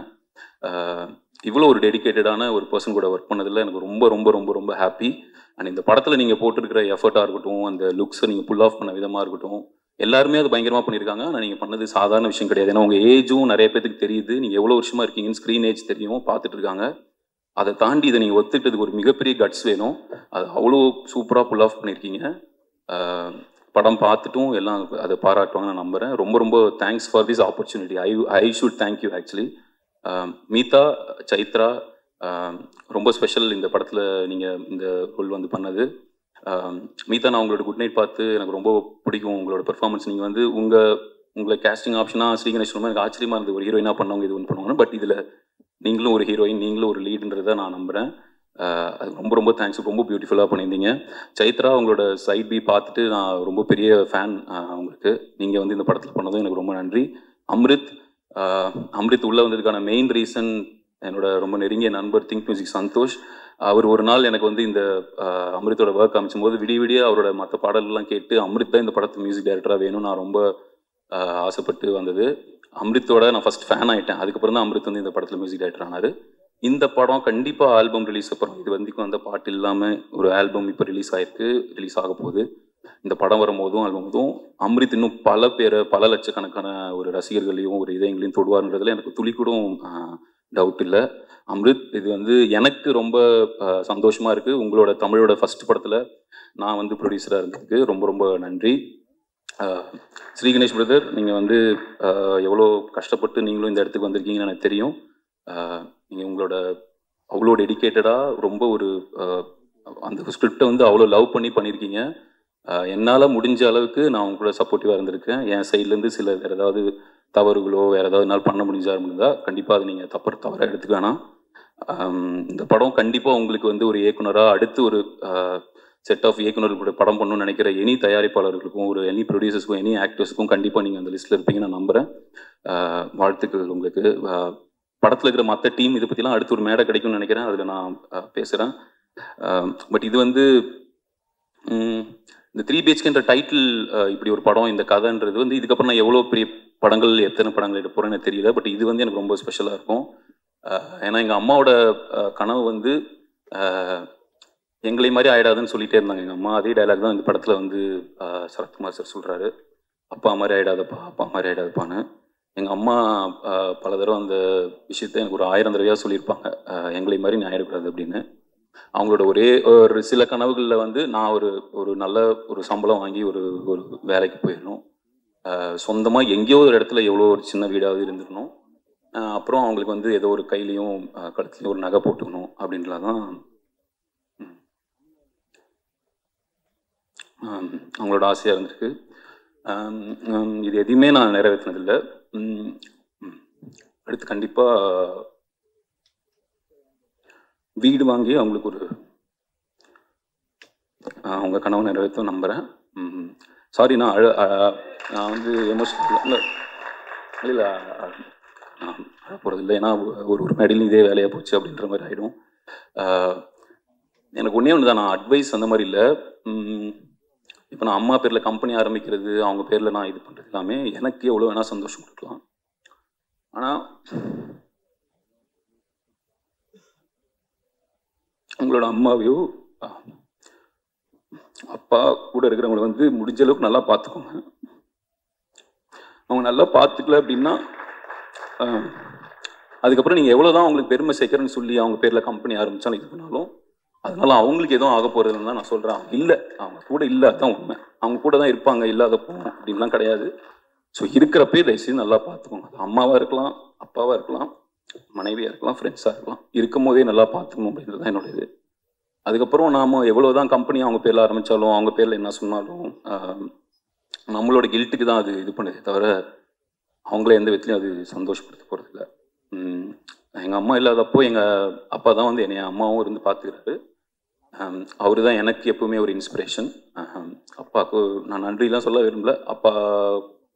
இவ்வளோ ஒரு டெடிக்கேட்டடான ஒரு பர்சன் கூட ஒர்க் பண்ணதில் எனக்கு ரொம்ப ரொம்ப ரொம்ப ரொம்ப ஹாப்பி. அண்ட் இந்த படத்தில் நீங்கள் போட்டிருக்கிற எஃபர்ட்டாக இருக்கட்டும், அந்த லுக்ஸை நீங்கள் புல் ஆஃப் பண்ண விதமாக இருக்கட்டும், எல்லாருமே அது பயங்கரமாக பண்ணியிருக்காங்க. ஆனால் நீங்கள் பண்ணது சாதாரண விஷயம் கிடையாது. ஏன்னா உங்கள் ஏஜும் நிறைய பேருக்கு தெரியுது. நீங்கள் எவ்வளோ வருஷமாக இருக்கீங்கன்னு ஸ்க்ரீன் ஏஜ் தெரியும், பார்த்துட்டு இருக்காங்க. அதை தாண்டி இதை நீங்கள் ஒத்துக்கிட்டதுக்கு ஒரு மிகப்பெரிய கட்ஸ் வேணும். அது அவ்வளோ சூப்பராக புல் ஆஃப் பண்ணியிருக்கீங்க. படம் பார்த்துட்டும் எல்லாம் அதை பாராட்டுவாங்க நான் நம்புகிறேன். ரொம்ப ரொம்ப thanks for this opportunity. I should thank you actually. Meetha, Chaitra ரொம்ப ஸ்பெஷல் இந்த படத்தில் நீங்கள் இந்த ரோல் வந்து பண்ணது. மீதா, நான் உங்களோட குட் நைட் பார்த்து எனக்கு ரொம்ப பிடிக்கும் உங்களோட பெர்ஃபார்மன்ஸ். நீங்கள் வந்து உங்களை கேஸ்டிங் ஆப்ஷனாக ஸ்ரீகணேஷ் ரொம்ப எனக்கு ஆச்சரியமாக இருந்தது. ஒரு ஹீரோயினாக பண்ணவங்க இது ஒன்று பண்ணுவாங்க. பட் இதில் நீங்களும் ஒரு ஹீரோயின், நீங்களும் ஒரு லீடுன்றதை நான் நம்புகிறேன். அது ரொம்ப ரொம்ப தேங்க்ஸ். ரொம்ப பியூட்டிஃபுல்லாக பண்ணியிருந்தீங்க. சைத்ரா, உங்களோட சைட் பி பார்த்துட்டு நான் ரொம்ப பெரிய ஃபேன் உங்களுக்கு. நீங்கள் வந்து இந்த படத்தில் பண்ணதும் எனக்கு ரொம்ப நன்றி. அம்ரித் உள்ளே வந்ததுக்கான மெயின் ரீசன் என்னோட ரொம்ப நெருங்கிய நண்பர் திங்க் மியூசிக் சந்தோஷ். அவர் ஒரு நாள் எனக்கு வந்து இந்த அம்ரித்தோட ஒர்க் அமைச்சும் போது விடிய அவரோட மற்ற பாடல்கள்லாம் கேட்டு அம்ரித் தான் இந்த படத்து மியூசிக் டைரக்டராக வேணும்னு நான் ரொம்ப ஆசைப்பட்டு வந்தது. அம்ரித்தோட நான் ஃபர்ஸ்ட் ஃபேன் ஆகிட்டேன். அதுக்கப்புறம் தான் அம்ரித் வந்து இந்த படத்தில் மியூசிக் டைரக்டர் ஆனார். இந்த படம் கண்டிப்பாக ஆல்பம் ரிலீஸ் அப்புறம் இது வந்து அந்த பாட்டு இல்லாமல் ஒரு ஆல்பம் இப்போ ரிலீஸ் ஆக போகுது. இந்த படம் வரும்போதும் ஆல்பம் அம்ரித் இன்னும் பல பேரை, பல லட்சக்கணக்கான ஒரு ரசிகர்களையும் ஒரு இதயங்களையும் தொடுவார்ன்றதுல எனக்கு துளி கூட டவுட் இல்லை. அம்ரித், இது வந்து எனக்கு ரொம்ப சந்தோஷமாக இருக்குது. உங்களோட தமிழோட ஃபர்ஸ்ட் படத்தில் நான் வந்து ப்ரொடியூசராக இருந்ததுக்கு ரொம்ப ரொம்ப நன்றி. ஸ்ரீகணேஷ் பிரதர், நீங்கள் வந்து எவ்வளோ கஷ்டப்பட்டு நீங்களும் இந்த இடத்துக்கு வந்திருக்கீங்கன்னு எனக்கு தெரியும். நீங்கள் உங்களோட அவ்வளோ டெடிக்கேட்டடாக ரொம்ப ஒரு அந்த ஸ்கிரிப்டை வந்து அவ்வளோ லவ் பண்ணியிருக்கீங்க. என்னால் முடிஞ்ச அளவுக்கு நான் உங்க கூட சப்போர்ட்டிவாக இருந்திருக்கேன். என் சைட்லேருந்து சில வேறு ஏதாவது தவறுகளோ வேறு ஏதாவது என்னால் பண்ண முடிஞ்சால் கண்டிப்பாக அதை நீங்கள் தவறாக எடுத்துக்க வேணாம். இந்த படம் கண்டிப்பாக உங்களுக்கு வந்து ஒரு இயக்குனராக அடுத்து ஒரு செட் ஆஃப் இயக்குனர்கள் படம் பண்ணணும்னு நினைக்கிற எனி தயாரிப்பாளர்களுக்கும், ஒரு எனி ப்ரொடியூசர்ஸ்க்கும், எனி ஆக்டர்ஸுக்கும் கண்டிப்பாக நீங்கள் அந்த லிஸ்ட்டில் இருப்பீங்க நான் நம்புகிறேன். வாழ்த்துக்கள் உங்களுக்கு. படத்தில் இருக்கிற மற்ற டீம் இதை பற்றிலாம் அடுத்து ஒரு மேடை கிடைக்கும்னு நினைக்கிறேன். அதில் நான் பேசுகிறேன். பட் இது வந்து இந்த 3 BHKன்ற டைட்டில், இப்படி ஒரு படம், இந்த கதைன்றது வந்து இதுக்கப்புறம் நான் எவ்வளோ பெரிய படங்கள், எத்தனை படங்கள் எடுக்க போகிறேன்னு தெரியல. பட் இது வந்து எனக்கு ரொம்ப ஸ்பெஷலாக இருக்கும். ஏன்னா எங்கள் அம்மாவோட கனவு வந்து எங்களை மாதிரி ஆகிடாதுன்னு சொல்லிகிட்டே இருந்தாங்க எங்கள் அம்மா. அதே டைலாக் தான் இந்த படத்தில் வந்து சரத்குமார் சார் சொல்கிறாரு. அப்பா மாதிரி ஆகிடாதப்பா, அப்பா மாதிரி ஆகிடாதப்பான்னு. எங்கள் அம்மா பல தடவை அந்த விஷயத்த எனக்கு ஒரு 1000 தடவையாக சொல்லியிருப்பாங்க, எங்களை மாதிரி நீ ஆகிடக்கூடாது அப்படின்னு. அவங்களோட ஒரு சில கனவுகளில் வந்து நான் ஒரு நல்ல ஒரு சம்பளம் வாங்கி ஒரு வேலைக்கு போயிடணும், சொந்தமாக எங்கேயோ ஒரு இடத்துல எவ்வளோ ஒரு சின்ன வீடாவது இருந்துடணும், அப்புறம் அவங்களுக்கு வந்து ஏதோ ஒரு கையிலையும் கழுத்துலையும் ஒரு நகை போட்டுக்கணும் அப்படின்றதான் அவங்களோட ஆசையாக இருந்திருக்கு. இது எதையுமே நான் நிறைவேற்றினதில்லை. அடுத்து கண்டிப்பாக வீடு வாங்கி அவங்களுக்கு ஒரு அவங்க கனவு நிறைவேற்றும் நம்புகிறேன். சாரி, நான் வந்து எமோஷனல் இல்லை போகிறது இல்லை. ஏன்னா ஒரு மேடையிலும் இதே வேலையாக போச்சு அப்படின்ற மாதிரி ஆகிடும். எனக்கு ஒன்றே ஒன்று தான், நான் அட்வைஸ் அந்த மாதிரி இல்லை. இப்போ நான் அம்மா பேரில் கம்பெனி ஆரம்பிக்கிறது, அவங்க பேரில் நான் இது பண்ணுறது எல்லாமே எனக்கு எவ்வளோ வேணால் சந்தோஷம் கொடுக்கலாம். ஆனால் உங்களோட அம்மாவையோ அப்பா கூட இருக்கிறவங்களை வந்து முடிஞ்ச அளவுக்கு நல்லா பார்த்துக்கோங்க. அவங்க நல்லா பார்த்துக்கல அப்படின்னா அதுக்கப்புறம் நீங்கள் எவ்வளோதான் அவங்களுக்கு பெருமை சேர்க்குறேன்னு சொல்லி அவங்க பேரில் கம்பெனி ஆரம்பித்தாலும் இது பண்ணாலும் அதனால அவங்களுக்கு எதுவும் ஆக போகிறதுன்னு தான் நான் சொல்கிறேன். இல்லை, அவங்க கூட இல்லை, அதுதான் உண்மை. அவங்க கூட தான் இருப்பாங்க, இல்லாத போகும் அப்படின்லாம் கிடையாது. ஸோ இருக்கிறப்பே தயவுசெய்து நல்லா பார்த்துக்கோங்க. அது அம்மாவாக இருக்கலாம், அப்பாவாக இருக்கலாம், மனைவியாக இருக்கலாம், ஃப்ரெண்ட்ஸாக இருக்கலாம். இருக்கும் போதே நல்லா பார்த்துக்கணும் அப்படின்றது தான் என்னோட இது. அதுக்கப்புறம் நாம எவ்வளோதான் கம்பெனி அவங்க பேரில் ஆரம்பித்தாலும் அவங்க பேரில் என்ன சொன்னாலும் நம்மளோட கில்ட்டுக்கு தான் அது இது பண்ணுது தவிர அவங்கள எந்த விதத்துலையும் அது சந்தோஷப்படுத்த போகிறதில்ல. எங்கள் அம்மா இல்லாதப்போ எங்கள் அப்பா தான் வந்து என்னை அம்மாவும் இருந்து பார்த்துக்கிறாரு. அவரு தான் எனக்கு எப்பவுமே ஒரு இன்ஸ்பிரேஷன். அப்பாவுக்கு நான் நன்றிலாம் சொல்ல விரும்பல. அப்பா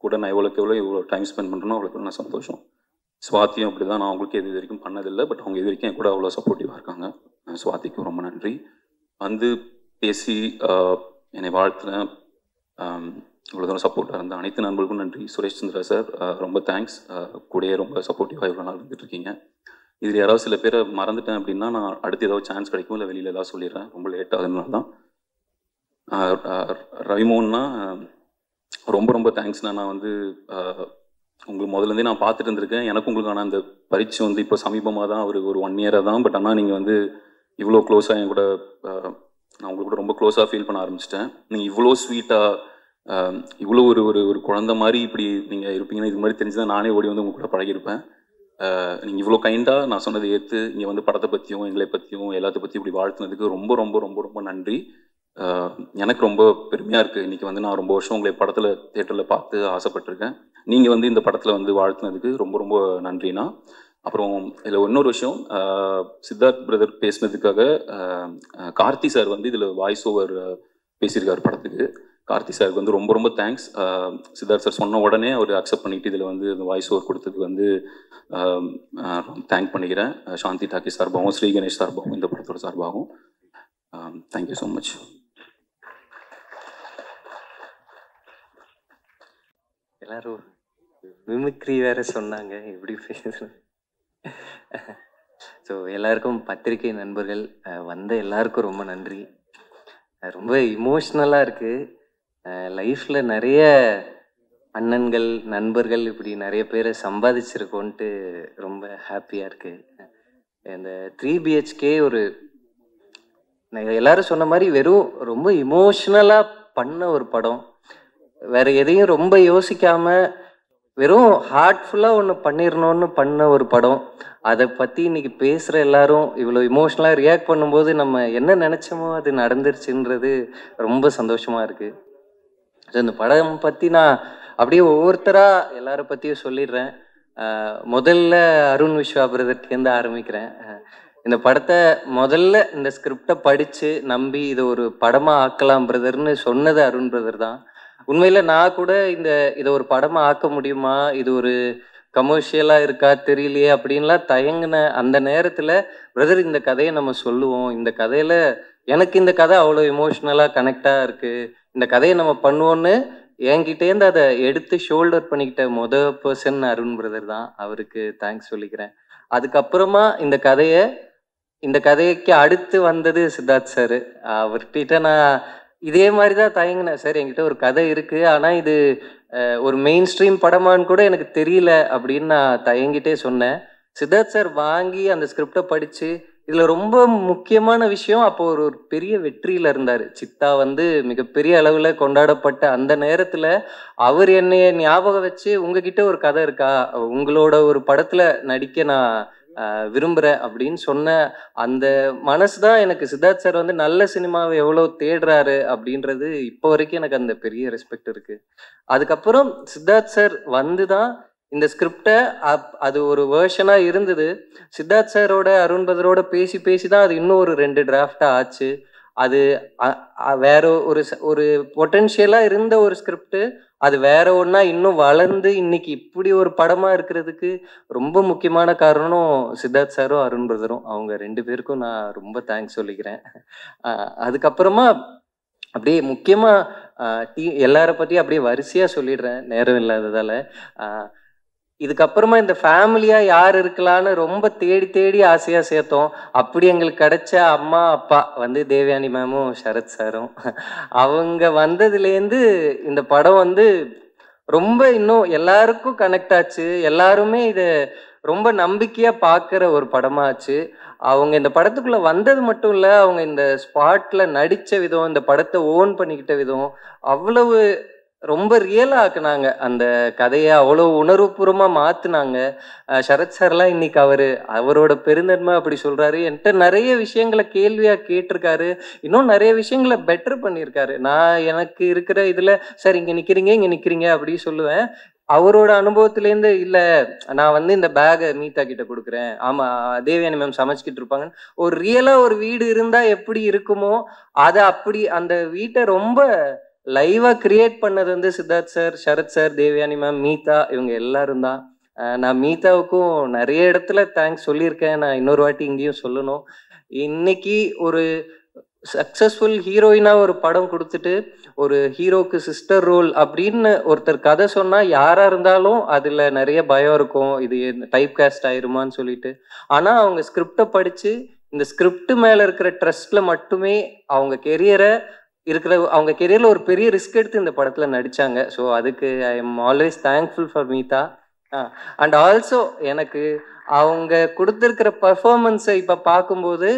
கூட நான் எவ்வளோ டைம் ஸ்பெண்ட் பண்ணுறேனோ அவ்வளோக்கு நான் சந்தோஷம். ஸ்வாதியும் அப்படி தான். நான் அவங்களுக்கு இது வரைக்கும் பண்ணதில்லை, பட் அவங்க இது வரைக்கும் என் கூட அவ்வளோ சப்போர்ட்டிவாக இருக்காங்க. ஸ்வாதிக்கும் ரொம்ப நன்றி. வந்து பேசி என்னை வாழ்த்துனேன், இவ்வளோ தூரம் சப்போர்ட்டாக இருந்த அனைத்து நண்பர்களுக்கும் நன்றி. சுரேஷ் சந்திரா சார் ரொம்ப தேங்க்ஸ். கூடயே ரொம்ப சப்போர்ட்டிவாக இவ்வளோ நாள் இருந்துட்டு இருக்கீங்க. இதில் யாராவது சில பேரை மறந்துட்டேன் அப்படின்னா நான் அடுத்து ஏதாவது சான்ஸ் கிடைக்கும், இல்லை வெளியில் ஏதாவது சொல்லிடுறேன். ரொம்ப லேட் ஆகுதுனால தான். ரவிமோன்னா ரொம்ப தேங்க்ஸ்ண்ணா. நான் வந்து உங்களுக்கு முதலேருந்தே நான் பார்த்துட்டு இருந்திருக்கேன். எனக்கு உங்களுக்கான அந்த பரீட்சை வந்து இப்போ சமீபமாக தான் ஒரு 1 இயராக தான். பட் ஆனால் நீங்கள் வந்து இவ்வளோ க்ளோஸாக என் கூட நான் உங்களுக்கு கூட ரொம்ப க்ளோஸாக ஃபீல் பண்ண ஆரம்பிச்சிட்டேன். நீங்கள் இவ்வளோ ஸ்வீட்டாக இவ்வளோ ஒரு குழந்தை மாதிரி இப்படி நீங்கள் இருப்பீங்கன்னு இது மாதிரி தெரிஞ்சுதான் நானே ஓடி வந்து உங்க கூட பழகியிருப்பேன். நீங்கள் இவ்வளோ கைண்டாக நான் சொன்னதை ஏற்று இங்கே வந்து படத்தை பற்றியும் எங்களை பற்றியும் எல்லாத்த பற்றியும் இப்படி வாழ்த்துனதுக்கு ரொம்ப நன்றி. எனக்கு ரொம்ப பெருமையாக இருக்குது. இன்றைக்கி வந்து நான் ரொம்ப வருஷம் உங்களை படத்தில் தியேட்டரில் பார்த்து ஆசைப்பட்டிருக்கேன். நீங்கள் வந்து இந்த படத்தில் வந்து வாழ்த்துனதுக்கு ரொம்ப நன்றிண்ணா. அப்புறம் இதில் இன்னொரு விஷயம், சித்தார்த் பிரதர் பேசினதுக்காக கார்த்தி சார் வந்து இதில் வாய்ஸ் ஓவர் பேசியிருக்காரு படத்துக்கு. கார்த்தி சாருக்கு வந்து ரொம்ப தேங்க்ஸ். சித்தார்த் சார் சொன்ன உடனே அவர் அக்செப்ட் பண்ணிட்டு இதில் வந்து இந்த வாய்ஸ் ஓவர் கொடுத்ததுக்கு வந்து தேங்க் பண்ணிக்கிறேன். சாந்தி டாக்கி சார்பாகவும் ஸ்ரீ கணேஷ் சார்பாகவும் இந்த படத்தோட சார்பாகவும் தேங்க்யூ ஸோ மச். எல்லாரும் மிமிக்ரி வேற சொன்னாங்க, எப்படி பேசுறேன். ஸோ எல்லாருக்கும் பத்திரிகை நண்பர்கள் வந்த எல்லாருக்கும் ரொம்ப நன்றி. ரொம்ப இமோஷ்னலாக இருக்குது. லைஃப்பில் நிறைய அண்ணன்கள் நண்பர்கள் இப்படி நிறைய பேரை சம்பாதிச்சிருக்கோன்ட்டு ரொம்ப ஹாப்பியாக இருக்குது. இந்த 3 BHK ஒரு எல்லாரும் சொன்ன மாதிரி வெறும் ரொம்ப இமோஷ்னலாக பண்ண ஒரு படம். வேற எதையும் ரொம்ப யோசிக்காம வெறும் ஹார்ட்ஃபுல்லாக ஒன்று பண்ணிடணும்னு பண்ண ஒரு படம். அதை பற்றி இன்னைக்கு பேசுகிற எல்லாரும் இவ்வளோ இமோஷ்னலாக ரியாக்ட் பண்ணும்போது நம்ம என்ன நினச்சோமோ அது நடந்துருச்சுன்றது ரொம்ப சந்தோஷமாக இருக்குது. ஸோ இந்த படம் பற்றி நான் அப்படியே ஒவ்வொருத்தராக எல்லாரை பற்றியும் சொல்லிடுறேன். முதல்ல அருண் விஸ்வா பிரதர்கிட்டேருந்து ஆரம்பிக்கிறேன். இந்த படத்தை முதல்ல இந்த ஸ்கிரிப்டை படித்து நம்பி இதை ஒரு படமாக ஆக்கலாம் பிரதர்னு சொன்னது அருண் பிரதர் தான். உண்மையில் நான் கூட இதை ஒரு படமாக ஆக்க முடியுமா, இது ஒரு கமர்ஷியலாக இருக்கா தெரியலையே அப்படின்லாம் தயங்கின அந்த நேரத்தில், பிரதர் இந்த கதையை நம்ம சொல்லுவோம், இந்த கதையில் எனக்கு இந்த கதை அவ்வளோ இமோஷ்னலாக கனெக்டாக இருக்குது, இந்த கதையை நம்ம பண்ணுவோன்னு என்கிட்டேருந்து அதை எடுத்து ஷோல்டர் பண்ணிக்கிட்ட பர்சன் அருண் பிரதர் தான். அவருக்கு தேங்க்ஸ் சொல்லிக்கிறேன். அதுக்கப்புறமா இந்த கதைக்கு அடுத்து வந்தது சித்தார்த் சார். அவர்கிட்ட நான் இதே மாதிரி தான் தயங்கினேன். சார் என்கிட்ட ஒரு கதை இருக்குது, ஆனால் இது ஒரு மெயின் ஸ்ட்ரீம் படமான்னு கூட எனக்கு தெரியல அப்படின்னு நான் தயங்கிட்டே சொன்னேன். சித்தார்த் சார் வாங்கி அந்த ஸ்கிரிப்டை படித்து இதில் ரொம்ப முக்கியமான விஷயம், அப்போ ஒரு பெரிய வெற்றியில் இருந்தார். சித்தா வந்து மிகப்பெரிய அளவில் கொண்டாடப்பட்ட அந்த நேரத்தில் அவர் என்னைய ஞாபகம் வச்சு உங்ககிட்ட ஒரு கதை இருக்கா, உங்களோட ஒரு படத்தில் நடிக்க நான் விரும்புகிறேன் அப்படின்னு சொன்ன அந்த மனசு தான் எனக்கு சித்தார்த் சார் வந்து நல்ல சினிமாவை எவ்வளோ தேடுறாரு அப்படின்றது இப்போ வரைக்கும் எனக்கு அந்த பெரிய ரெஸ்பெக்ட் இருக்குது. அதுக்கப்புறம் சித்தார்த் சார் வந்து தான் இந்த ஸ்கிரிப்டை அது ஒரு வேர்ஷனாக இருந்தது. சித்தார்த் சாரோட அருண் பிரதரோட பேசி தான் அது இன்னும் ஒரு 2 டிராஃப்டாக ஆச்சு. அது வேற ஒரு பொட்டென்ஷியலாக இருந்த ஒரு ஸ்கிரிப்டு அது வேற ஒன்றா இன்னும் வளர்ந்து இன்னைக்கு இப்படி ஒரு படமாக இருக்கிறதுக்கு ரொம்ப முக்கியமான காரணம் சித்தார்த் சாரும் அருண் பிரதரும். அவங்க 2 பேருக்கும் நான் ரொம்ப தேங்க்ஸ் சொல்லிக்கிறேன். அதுக்கப்புறமா அப்படியே முக்கியமாக எல்லாரை பற்றி அப்படியே வரிசையாக சொல்லிடுறேன் நேரம் இல்லாததால். இதுக்கப்புறமா இந்த ஃபேமிலியாக யார் இருக்கலான்னு ரொம்ப தேடி ஆசையாக சேர்த்தோம். அப்படி எங்களுக்கு கிடைச்ச அம்மா அப்பா வந்து தேவயானி மேமும் சரத் சாரும். அவங்க வந்ததுலேருந்து இந்த படம் வந்து ரொம்ப இன்னும் எல்லாருக்கும் கனெக்ட் ஆச்சு. எல்லாருமே இதை ரொம்ப நம்பிக்கையாக பார்க்குற ஒரு படமாச்சு. அவங்க இந்த படத்துக்குள்ளே வந்தது மட்டும் இல்லை, அவங்க இந்த ஸ்பாட்டில் நடித்த விதம், இந்த படத்தை ஓன் பண்ணிக்கிட்ட விதம், அவ்வளவு ரொம்ப ரியலாக ஆக்குனாங்க அந்த கதையை, அவ்வளோ உணர்வுபூர்வமாக மாற்றினாங்க. சரத் சார்லாம் இன்னைக்கு அவரோட பெருந்தன்மை அப்படி சொல்கிறாரு. என்கிட்ட நிறைய விஷயங்களை கேள்வியாக கேட்டிருக்காரு. இன்னும் நிறைய விஷயங்களை பெட்டர் பண்ணியிருக்காரு. நான் எனக்கு இருக்கிற இதில் சார் இங்கே நிற்கிறீங்க அப்படி சொல்லுவேன். அவரோட அனுபவத்திலேருந்து இல்லை நான் வந்து இந்த பேகை மீதா கிட்ட கொடுக்குறேன், ஆமாம் தேவயானி மேம் சமைச்சிக்கிட்டு இருப்பாங்க, ஒரு ரியலாக ஒரு வீடு இருந்தால் எப்படி இருக்குமோ அதை அப்படி அந்த வீட்டை ரொம்ப லைவா கிரியேட் பண்ணது வந்து Siddharth sir, Sarath sir, Devayani ma'am, Meetha, இவங்க எல்லாரும் தான். நான் மீதாவுக்கும் நிறைய இடத்துல தேங்க்ஸ் சொல்லியிருக்கேன். நான் இன்னொரு வாட்டி இங்கேயும் சொல்லணும். இன்னைக்கு ஒரு சக்சஸ்ஃபுல் ஹீரோயினா ஒரு படம் கொடுத்துட்டு ஒரு ஹீரோக்கு சிஸ்டர் ரோல் அப்படின்னு ஒருத்தர் கதை சொன்னா யாரா இருந்தாலும் அதுல நிறைய பயம் இருக்கும், இது டைப் காஸ்ட் ஆயிருமான்னு சொல்லிட்டு. ஆனா அவங்க ஸ்கிரிப்டை படிச்சு இந்த ஸ்கிரிப்ட் மேல இருக்கிற ட்ரஸ்ட்ல மட்டுமே அவங்க அவங்க கெரியர்ல ஒரு பெரிய ரிஸ்க் எடுத்து இந்த படத்துல நடிச்சாங்க. ஸோ அதுக்கு I am always thankful for Meetha. And also எனக்கு அவங்க கொடுத்துருக்கிற பர்ஃபார்மன்ஸை இப்போ பார்க்கும்போது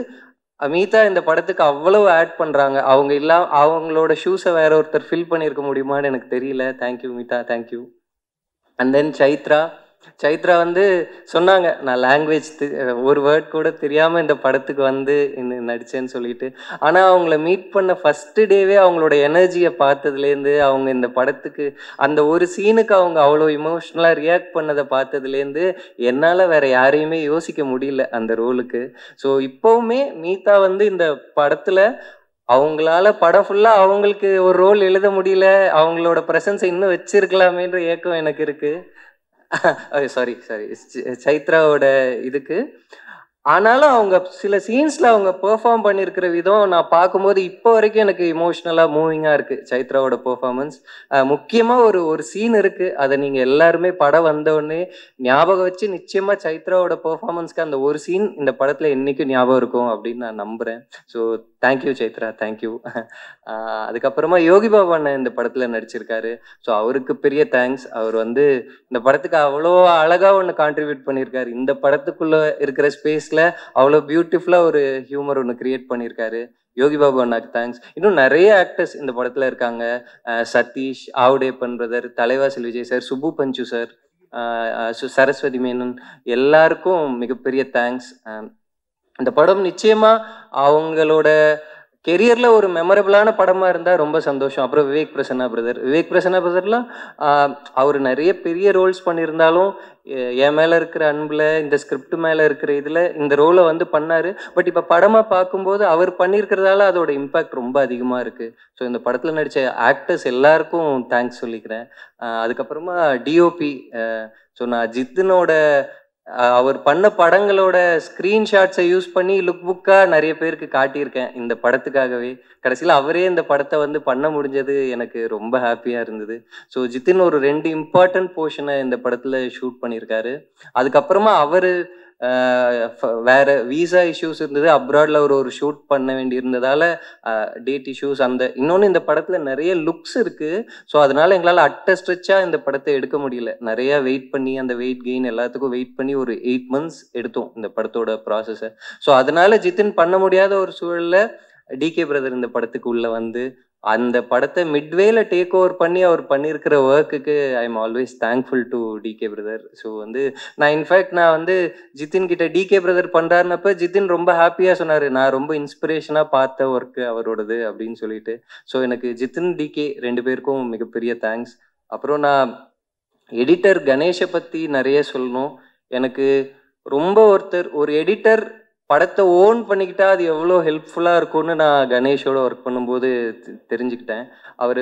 மீதா இந்த படத்துக்கு அவ்வளவு ஆட் பண்றாங்க. அவங்களோட ஷூஸை வேற ஒருத்தர் ஃபில் பண்ணியிருக்க முடியுமான்னு எனக்கு தெரியல. Thank you Meetha, thank you. And then Chaitra வந்து சொன்னாங்க நான் லாங்குவேஜ் ஒரு வேர்ட் கூட தெரியாமல் இந்த படத்துக்கு வந்து நடித்தேன்னு சொல்லிட்டு. ஆனால் அவங்கள மீட் பண்ண ஃபஸ்ட்டு டேவே அவங்களோட எனர்ஜியை பார்த்ததுலேருந்து, அவங்க இந்த படத்துக்கு அந்த ஒரு சீனுக்கு அவங்க அவ்வளோ இமோஷ்னலாக ரியாக்ட் பண்ணதை பார்த்ததுலேருந்து என்னால் வேற யாரையுமே யோசிக்க முடியல அந்த ரோலுக்கு. ஸோ இப்போவுமே மீதா வந்து இந்த படத்தில் அவங்களால படம் ஃபுல்லாக அவங்களுக்கு ஒரு ரோல் எழுத முடியல, அவங்களோட ப்ரெசன்ஸை இன்னும் வச்சிருக்கலாமேன்ற ஏக்கம் எனக்கு இருக்குது. சாரி சைத்ராவோட இதுக்கு. ஆனாலும் அவங்க சில சீன்ஸ்ல அவங்க பெர்ஃபார்ம் பண்ணியிருக்கிற விதம் நான் பார்க்கும்போது இப்போ வரைக்கும் எனக்கு இமோஷ்னலா மூவிங்கா இருக்கு சைத்ராவோட பெர்ஃபார்மன்ஸ். முக்கியமா ஒரு சீன் இருக்கு, அதை நீங்க எல்லாருமே படம் வந்த உடனே ஞாபகம் வச்சு நிச்சயமா சைத்ராவோட பெர்ஃபார்மன்ஸ்க்கு அந்த ஒரு சீன் இந்த படத்துல என்னைக்கும் ஞாபகம் இருக்கும் அப்படின்னு நான் நம்புறேன். So thank you Chaitra, thank you. அதுக்கப்புறமா யோகி பாபு அண்ணன் இந்த படத்துல நடிச்சிருக்காரு. ஸோ அவருக்கு பெரிய தேங்க்ஸ். அவர் வந்து இந்த படத்துக்கு அவ்வளோ அழகா ஒன்று கான்ட்ரிபியூட் பண்ணியிருக்காரு. இந்த படத்துக்குள்ள இருக்கிற ஸ்பேஸ்ல அவ்வளோ பியூட்டிஃபுல்லா ஒரு ஹியூமர் ஒன்று கிரியேட் பண்ணியிருக்காரு. யோகி பாபு அண்ணாக்கு தேங்க்ஸ். இன்னும் நிறைய ஆக்டர்ஸ் இந்த படத்துல இருக்காங்க. சதீஷ், ஆவுடேப்பன் பிரதர், தலைவாசல் விஜய் சார், சுப்பு பஞ்சு சார், சரஸ்வதி மேனன், எல்லாருக்கும் மிகப்பெரிய தேங்க்ஸ். இந்த படம் நிச்சயமா அவங்களோட கெரியர்ல ஒரு மெமரபிளான படமா இருந்தா ரொம்ப சந்தோஷம். அப்புறம் விவேக் பிரசன்னா பிரதர்லாம் அவர் நிறைய பெரிய ரோல்ஸ் பண்ணியிருந்தாலும் என் மேல இருக்கிற அன்புல, இந்த ஸ்கிரிப்ட் மேல இருக்கிற இதுல இந்த ரோலை வந்து பண்ணாரு. பட் இப்ப படமா பார்க்கும்போது அவர் பண்ணியிருக்கிறதால அதோட இம்பாக்ட் ரொம்ப அதிகமா இருக்கு. ஸோ இந்த படத்துல நடிச்ச ஆக்டர்ஸ் எல்லாருக்கும் தேங்க்ஸ் சொல்லிக்கிறேன். அதுக்கப்புறமா டிஓபி. ஸோ நான் ஜித்தினோட அவர் பண்ண படங்களோட ஸ்க்ரீன்ஷாட்ஸை யூஸ் பண்ணி லுக் புக்காக நிறைய பேருக்கு காட்டியிருக்கேன் இந்த படத்துக்காகவே. கடைசியில் அவரே இந்த படத்தை வந்து பண்ண முடிஞ்சது எனக்கு ரொம்ப ஹாப்பியாக இருந்தது. ஸோ ஜித்தின் ஒரு 2 இம்பார்ட்டன்ட் போர்ஷனை இந்த படத்தில் ஷூட் பண்ணியிருக்காரு. அதுக்கப்புறமா அவர் வேற வீசா இஷ்யூஸ் இருந்தது, அப்ராட்ல ஒரு ஷூட் பண்ண வேண்டி இருந்ததால டேட் இஷ்யூஸ். இன்னொன்று இந்த படத்துல நிறைய லுக்ஸ் இருக்கு. ஸோ அதனால எங்களால் ஸ்ட்ரெச்சா இந்த படத்தை எடுக்க முடியல. நிறைய வெயிட் பண்ணி அந்த வெயிட் கெயின் எல்லாத்துக்கும் வெயிட் பண்ணி ஒரு 8 months எடுத்தோம் இந்த படத்தோட ப்ராசஸை. ஸோ அதனால ஜித்தின் பண்ண முடியாத ஒரு சூழல்ல டிகே பிரதர் இந்த படத்துக்கு உள்ள வந்து அந்த படத்தை மிட்வேல டேக் ஓவர் பண்ணி அவர் பண்ணியிருக்கிற ஒர்க்குக்கு I am always thankful to DK brother. So வந்து நான் வந்து ஜித்தின் கிட்ட டிகே பிரதர் பண்றாருனப்ப ஜித்தின் ரொம்ப ஹாப்பியாக சொன்னார், நான் ரொம்ப இன்ஸ்பிரேஷனாக பார்த்த ஒர்க்கு அவரோடது அப்படின்னு சொல்லிட்டு. ஸோ எனக்கு ஜித்தின் டிகே 2 பேருக்கும் மிகப்பெரிய தேங்க்ஸ். அப்புறம் நான் எடிட்டர் கணேஷை பற்றி நிறைய சொல்லணும். எனக்கு ரொம்ப ஒரு எடிட்டர் படத்தை ஓன் பண்ணிக்கிட்டா அது எவ்வளோ ஹெல்ப்ஃபுல்லாக இருக்கும்னு நான் கணேஷோட ஒர்க் பண்ணும்போது தெரிஞ்சுக்கிட்டேன். அவர்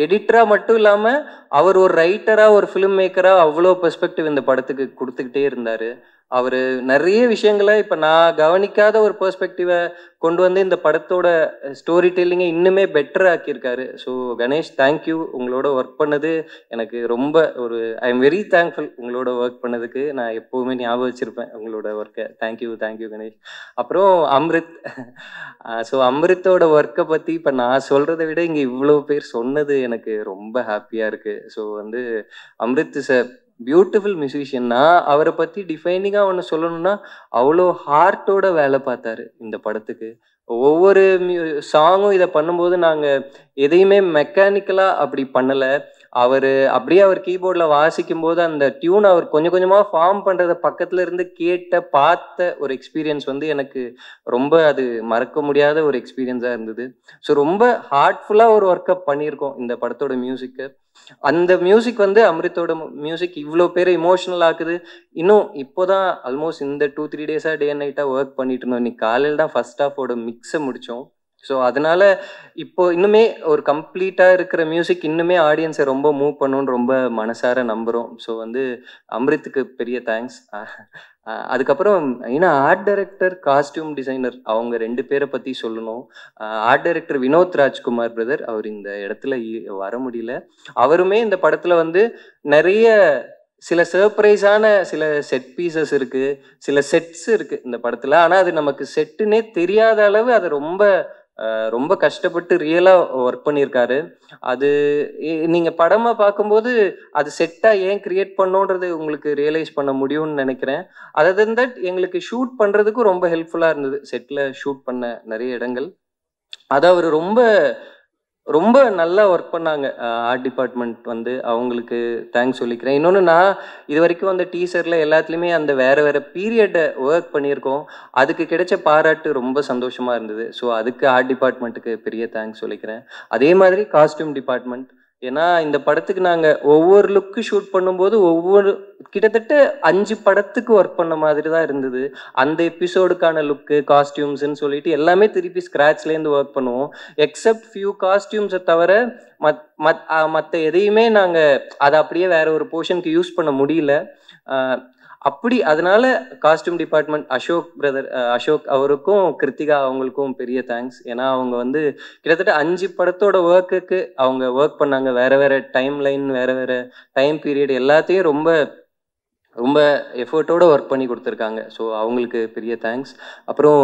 எடிட்டராக மட்டும் இல்லாமல் அவர் ஒரு ரைட்டராக, ஒரு ஃபிலிம் மேக்கராக அவ்வளோ பெர்ஸ்பெக்டிவ் இந்த படத்துக்கு கொடுத்துக்கிட்டே இருந்தார். அவர் நிறைய விஷயங்களை இப்போ நான் கவனிக்காத ஒரு பெர்ஸ்பெக்டிவை கொண்டு வந்து இந்த படத்தோட ஸ்டோரி டெல்லிங்கை இன்னுமே பெட்டர் ஆக்கியிருக்காரு. So Ganesh thank you. உங்களோட ஒர்க் பண்ணது எனக்கு ரொம்ப ஐ எம் வெரி தேங்க்ஃபுல். உங்களோட ஒர்க் பண்ணதுக்கு நான் எப்போவுமே ஞாபகம் வச்சுருப்பேன் உங்களோட ஒர்க்கை. தேங்க்யூ கணேஷ். அப்புறம் அம்ரித். ஸோ அம்ரித்தோட ஒர்க்கை பற்றி இப்போ நான் சொல்கிறத விட இங்கே இவ்வளோ பேர் சொன்னது எனக்கு ரொம்ப ஹாப்பியாக இருக்குது. ஸோ வந்து Amrit is a beautiful musician. நான் அவரை பற்றி டிஃபைனிங்காக ஒன்று சொல்லணும்னா அவ்வளோ ஹார்ட்டோட வேலை பார்த்தாரு இந்த படத்துக்கு. ஒவ்வொரு சாங்கும் இதை பண்ணும்போது நாங்கள் எதையுமே மெக்கானிக்கலாக அப்படி பண்ணலை. அவர் அப்படியே அவர் கீபோர்டில் வாசிக்கும் போது அந்த டியூன் அவர் கொஞ்சம் கொஞ்சமாக ஃபார்ம் பண்ணுறத பக்கத்துல இருந்து பார்த்த ஒரு எக்ஸ்பீரியன்ஸ் வந்து எனக்கு ரொம்ப அது மறக்க முடியாத ஒரு எக்ஸ்பீரியன்ஸாக இருந்தது. ஸோ ரொம்ப ஹார்ட்ஃபுல்லாக ஒரு ஒர்க்கப் பண்ணியிருக்கோம் இந்த படத்தோட மியூசிக்கு. அந்த மியூசிக் வந்து அமிர்தோட மியூசிக் இவ்வளோ பேர் இமோஷனல் ஆக்குது. இன்னும் இப்போதான் ஆல்மோஸ்ட் இந்த 2-3 டேஸாக டே அண்ட் நைட்டாக ஒர்க் பண்ணிட்டு இருந்தோம். இன்னைக்கு காலையில் தான் ஃபர்ஸ்ட் ஹாஃபோட மிக்ஸை முடித்தோம். ஸோ அதனால இப்போ இன்னுமே ஒரு கம்ப்ளீட்டாக இருக்கிற மியூசிக் இன்னுமே ஆடியன்ஸை ரொம்ப மூவ் பண்ணணும்னு ரொம்ப மனசார நம்புகிறோம். ஸோ வந்து அமிர்த்துக்கு பெரிய தேங்க்ஸ். அதுக்கப்புறம் ஏன்னா ஆர்ட் டைரக்டர், காஸ்டியூம் டிசைனர் அவங்க 2 பேரை பற்றி சொல்லணும். Art director Vinod Rajkumar brother, அவர் இந்த இடத்துல வர முடியல. அவருமே இந்த படத்தில் வந்து நிறைய சில சர்ப்ரைஸான சில செட் பீசஸ் இருக்கு, சில செட்ஸ் இருக்கு இந்த படத்தில். ஆனால் அது நமக்கு செட்டுன்னே தெரியாத அளவு அதை ரொம்ப கஷ்டப்பட்டு ரியலாக ஒர்க் பண்ணியிருக்காரு. அது நீங்கள் படமாக பார்க்கும்போது அது செட்டாக ஏன் கிரியேட் பண்ணோன்றது உங்களுக்கு ரியலைஸ் பண்ண முடியும்னு நினைக்கிறேன். அதர் தென் தட் எங்களுக்கு ஷூட் பண்ணுறதுக்கும் ரொம்ப ஹெல்ப்ஃபுல்லாக இருந்தது. செட்டில் ஷூட் பண்ண நிறைய இடங்கள் அதை அவர் ரொம்ப நல்லா ஒர்க் பண்ணாங்க. ஆர்ட் டிபார்ட்மெண்ட் வந்து அவங்களுக்கு தேங்க்ஸ் சொல்லிக்கிறேன். இன்னொன்று, நான் இது வரைக்கும் அந்த டீசரில் எல்லாத்துலேயுமே அந்த வேறு பீரியடை ஒர்க் பண்ணியிருக்கோம். அதுக்கு கிடைச்ச பாராட்டு ரொம்ப சந்தோஷமாக இருந்தது. ஸோ அதுக்கு ஆர்ட் டிபார்ட்மெண்ட்டுக்கு பெரிய தேங்க்ஸ் சொல்லிக்கிறேன். அதே மாதிரி காஸ்டியூம் டிபார்ட்மெண்ட், ஏன்னா இந்த படத்துக்கு நாங்கள் ஒவ்வொரு லுக்கு ஷூட் பண்ணும்போது கிட்டத்தட்ட 5 படத்துக்கு ஒர்க் பண்ண மாதிரி தான் இருந்தது. அந்த எபிசோடுக்கான லுக்கு, காஸ்டியூம்ஸ்ன்னு சொல்லிட்டு எல்லாமே திருப்பி ஸ்க்ராட்ச்லேருந்து ஒர்க் பண்ணுவோம். எக்ஸப்ட் ஃபியூ காஸ்டியூம்ஸை தவிர மற்ற எதையுமே நாங்கள் அதை அப்படியே வேற ஒரு போர்ஷனுக்கு யூஸ் பண்ண முடியல. அதனால காஸ்டியூம் டிபார்ட்மெண்ட் அசோக் அவருக்கும் கிருத்திகா அவங்களுக்கும் பெரிய தேங்க்ஸ். ஏன்னா அவங்க வந்து கிட்டத்தட்ட 5 படத்தோட ஒர்க்குக்கு அவங்க ஒர்க் பண்ணாங்க. வேற டைம் லைன், வேற டைம் பீரியட் எல்லாத்தையும் ரொம்ப எஃபர்ட்டோட ஒர்க் பண்ணி கொடுத்துருக்காங்க. ஸோ அவங்களுக்கு பெரிய தேங்க்ஸ். அப்புறம்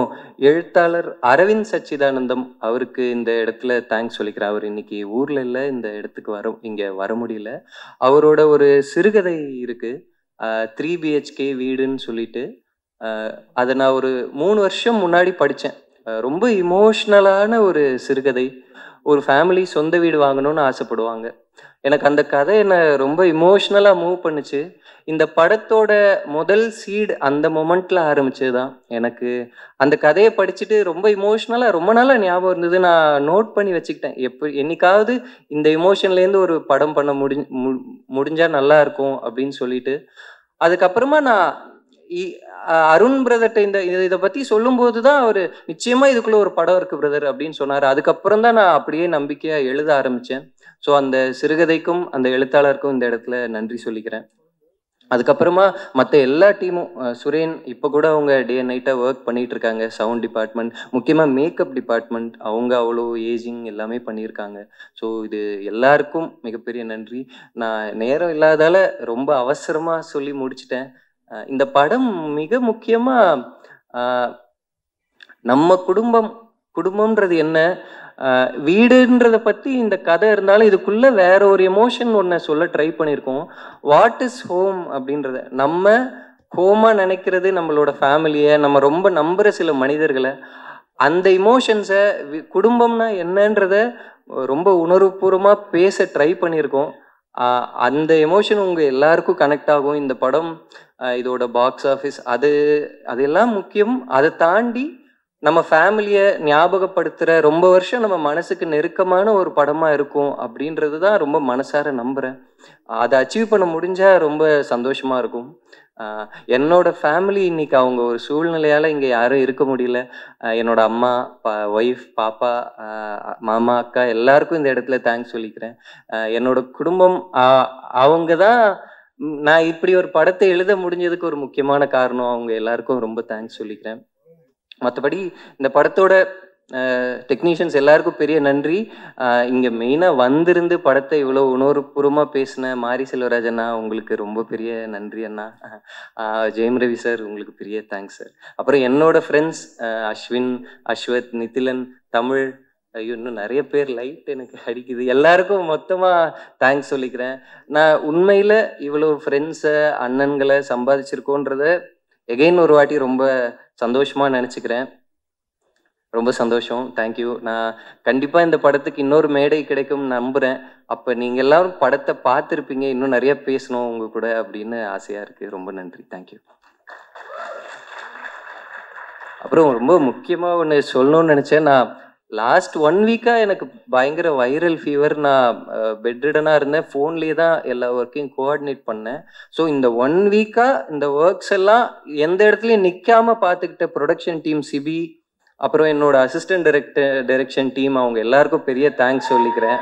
எழுத்தாளர் அரவிந்த் சச்சிதானந்தம், அவருக்கு இந்த இடத்துல தேங்க்ஸ் சொல்லிக்கிறேன். அவர் இன்னைக்கு ஊரில் இல்லை, இந்த இடத்துக்கு இங்கே வர முடியல. அவரோட ஒரு சிறுகதை இருக்கு, 3 BHK வீடுன்னு சொல்லிட்டு. அதை நான் ஒரு 3 வருஷம் முன்னாடி படித்தேன். ரொம்ப இமோஷ்னலான ஒரு சிறுகதை. ஒரு ஃபேமிலி சொந்த வீடு வாங்கணும்னு ஆசைப்படுவாங்க. எனக்கு அந்த கதை என்னை ரொம்ப இமோஷ்னலாக மூவ் பண்ணுச்சு. இந்த படத்தோட முதல் சீட் அந்த மொமெண்ட்டில் ஆரம்பிச்சது தான். எனக்கு அந்த கதையை படிச்சுட்டு ரொம்ப இமோஷ்னலாக ரொம்ப நாளாக ஞாபகம் இருந்தது. நான் நோட் பண்ணி வச்சுக்கிட்டேன், என்னைக்காவது இந்த இமோஷன்லேருந்து ஒரு படம் பண்ண முடிஞ்சால் நல்லா இருக்கும் அப்படின்னு சொல்லிட்டு. அதுக்கப்புறமா நான் அருண் பிரதர்கிட்ட இதை பற்றி சொல்லும்போது தான் அவர் நிச்சயமாக இதுக்குள்ளே ஒரு படம் இருக்குது பிரதர் அப்படின்னு சொன்னார். அதுக்கப்புறம் தான் நான் அப்படியே நம்பிக்கையாக எழுத ஆரம்பித்தேன். ஸோ அந்த சிறுகதைக்கும் அந்த எழுத்தாளருக்கும் இந்த இடத்துல நன்றி சொல்லிக்கிறேன். அதுக்கப்புறமா மற்ற எல்லா டீமும், சுரேன் இப்போ கூட அவங்க டே அண்ட் நைட்டாக ஒர்க் பண்ணிட்டு இருக்காங்க. சவுண்ட் டிபார்ட்மெண்ட், முக்கியமாக மேக்கப் டிபார்ட்மெண்ட், அவங்க அவ்வளோ ஏஜிங் எல்லாமே பண்ணியிருக்காங்க. ஸோ இது எல்லாருக்கும் மிகப்பெரிய நன்றி. நான் நேரம் இல்லாதால ரொம்ப அவசரமாக சொல்லி முடிச்சிட்டேன். இந்த படம் மிக முக்கியமாக நம்ம குடும்பம்ன்றது என்ன, வீடுன்றத பற்றி இந்த கதை இருந்தாலும் இதுக்குள்ளே வேற ஒரு எமோஷன் ஒன்று சொல்ல ட்ரை பண்ணியிருக்கோம். வாட் இஸ் ஹோம் அப்படின்றத, நம்ம ஹோமாக நினைக்கிறது நம்மளோட ஃபேமிலியை, நம்ம ரொம்ப நம்புகிற சில மனிதர்களை, அந்த இமோஷன்ஸை குடும்பம்னா என்னன்றத ரொம்ப உணர்வுபூர்வமாக பேச ட்ரை பண்ணியிருக்கோம். அந்த எமோஷன் உங்கள் எல்லாருக்கும் கனெக்ட் ஆகும். இந்த படம் இதோட பாக்ஸ் ஆஃபீஸ் அதெல்லாம் முக்கியம். அதை தாண்டி நம்ம ஃபேமிலியை ஞாபகப்படுத்துகிற, ரொம்ப வருஷம் நம்ம மனசுக்கு நெருக்கமான ஒரு படமாக இருக்கும் அப்படின்றது தான் ரொம்ப மனசார நம்புகிறேன். அதை அச்சீவ் பண்ண முடிஞ்சால் ரொம்ப சந்தோஷமாக இருக்கும். என்னோட ஃபேமிலி இன்னைக்கு அவங்க ஒரு சூழ்நிலையால் இங்கே யாரும் இருக்க முடியல. என்னோட அம்மா, ஒய்ஃப், பாப்பா, மாமா, அக்கா எல்லாருக்கும் இந்த இடத்துல தேங்க்ஸ் சொல்லிக்கிறேன். என்னோட குடும்பம், அவங்க தான் நான் இப்படி ஒரு படத்தை எழுத முடிஞ்சதுக்கு ஒரு முக்கியமான காரணம். அவங்க எல்லாருக்கும் ரொம்ப தேங்க்ஸ் சொல்லிக்கிறேன். மற்றபடி இந்த படத்தோட டெக்னீஷியன்ஸ் எல்லாருக்கும் பெரிய நன்றி. இங்கே மெயினாக வந்திருந்து படத்தை இவ்வளோ உணர்வுபூர்வமாக பேசின மாரி செல்வராஜ் அண்ணா, உங்களுக்கு ரொம்ப பெரிய நன்றி அண்ணா. ஜெயம் ரவி சார், உங்களுக்கு பெரிய தேங்க்ஸ் சார். அப்புறம் என்னோட ஃப்ரெண்ட்ஸ் அஸ்வின், அஸ்வத், நிதிலன், தமிழ், இன்னும் நிறைய பேர், லைட் எனக்கு அடிக்குது, எல்லாருக்கும் மொத்தமாக தேங்க்ஸ் சொல்லிக்கிறேன். நான் உண்மையில் இவ்வளோ ஃப்ரெண்ட்ஸை, அண்ணன்களை சம்பாதிச்சிருக்கோன்றத எகைன் ஒரு வாட்டி ரொம்ப சந்தோஷமாக நினச்சிக்கிறேன். ரொம்ப சந்தோஷம். தேங்க்யூ. நான் கண்டிப்பாக இந்த படத்துக்கு இன்னொரு மேடை கிடைக்கும்னு நம்புகிறேன். அப்போ நீங்கள் எல்லாரும் படத்தை பார்த்துருப்பீங்க, இன்னும் நிறைய பேசணும் உங்கள் கூட அப்படின்னு ஆசையாக இருக்குது. ரொம்ப நன்றி. தேங்க்யூ. அப்புறம் ரொம்ப முக்கியமாக ஒன்று சொல்லணும்னு நினச்சேன். நான் லாஸ்ட் 1 வீக்காக எனக்கு பயங்கர வைரல் ஃபீவர். நான் பெட்ரிடனாக இருந்தேன். ஃபோன்லேயே தான் எல்லா ஒர்க்கையும் கோஆர்டினேட் பண்ணேன். ஸோ இந்த 1 வீக்காக இந்த ஒர்க்ஸ் எல்லாம் எந்த இடத்துலையும் நிற்காம பார்த்துக்கிட்ட ப்ரொடக்ஷன் டீம் சிபி, அப்புறம் என்னோட அசிஸ்டன்ட் டைரக்ஷன் டீம், அவங்க எல்லாருக்கும் பெரிய தேங்க்ஸ் சொல்லிக்கிறேன்.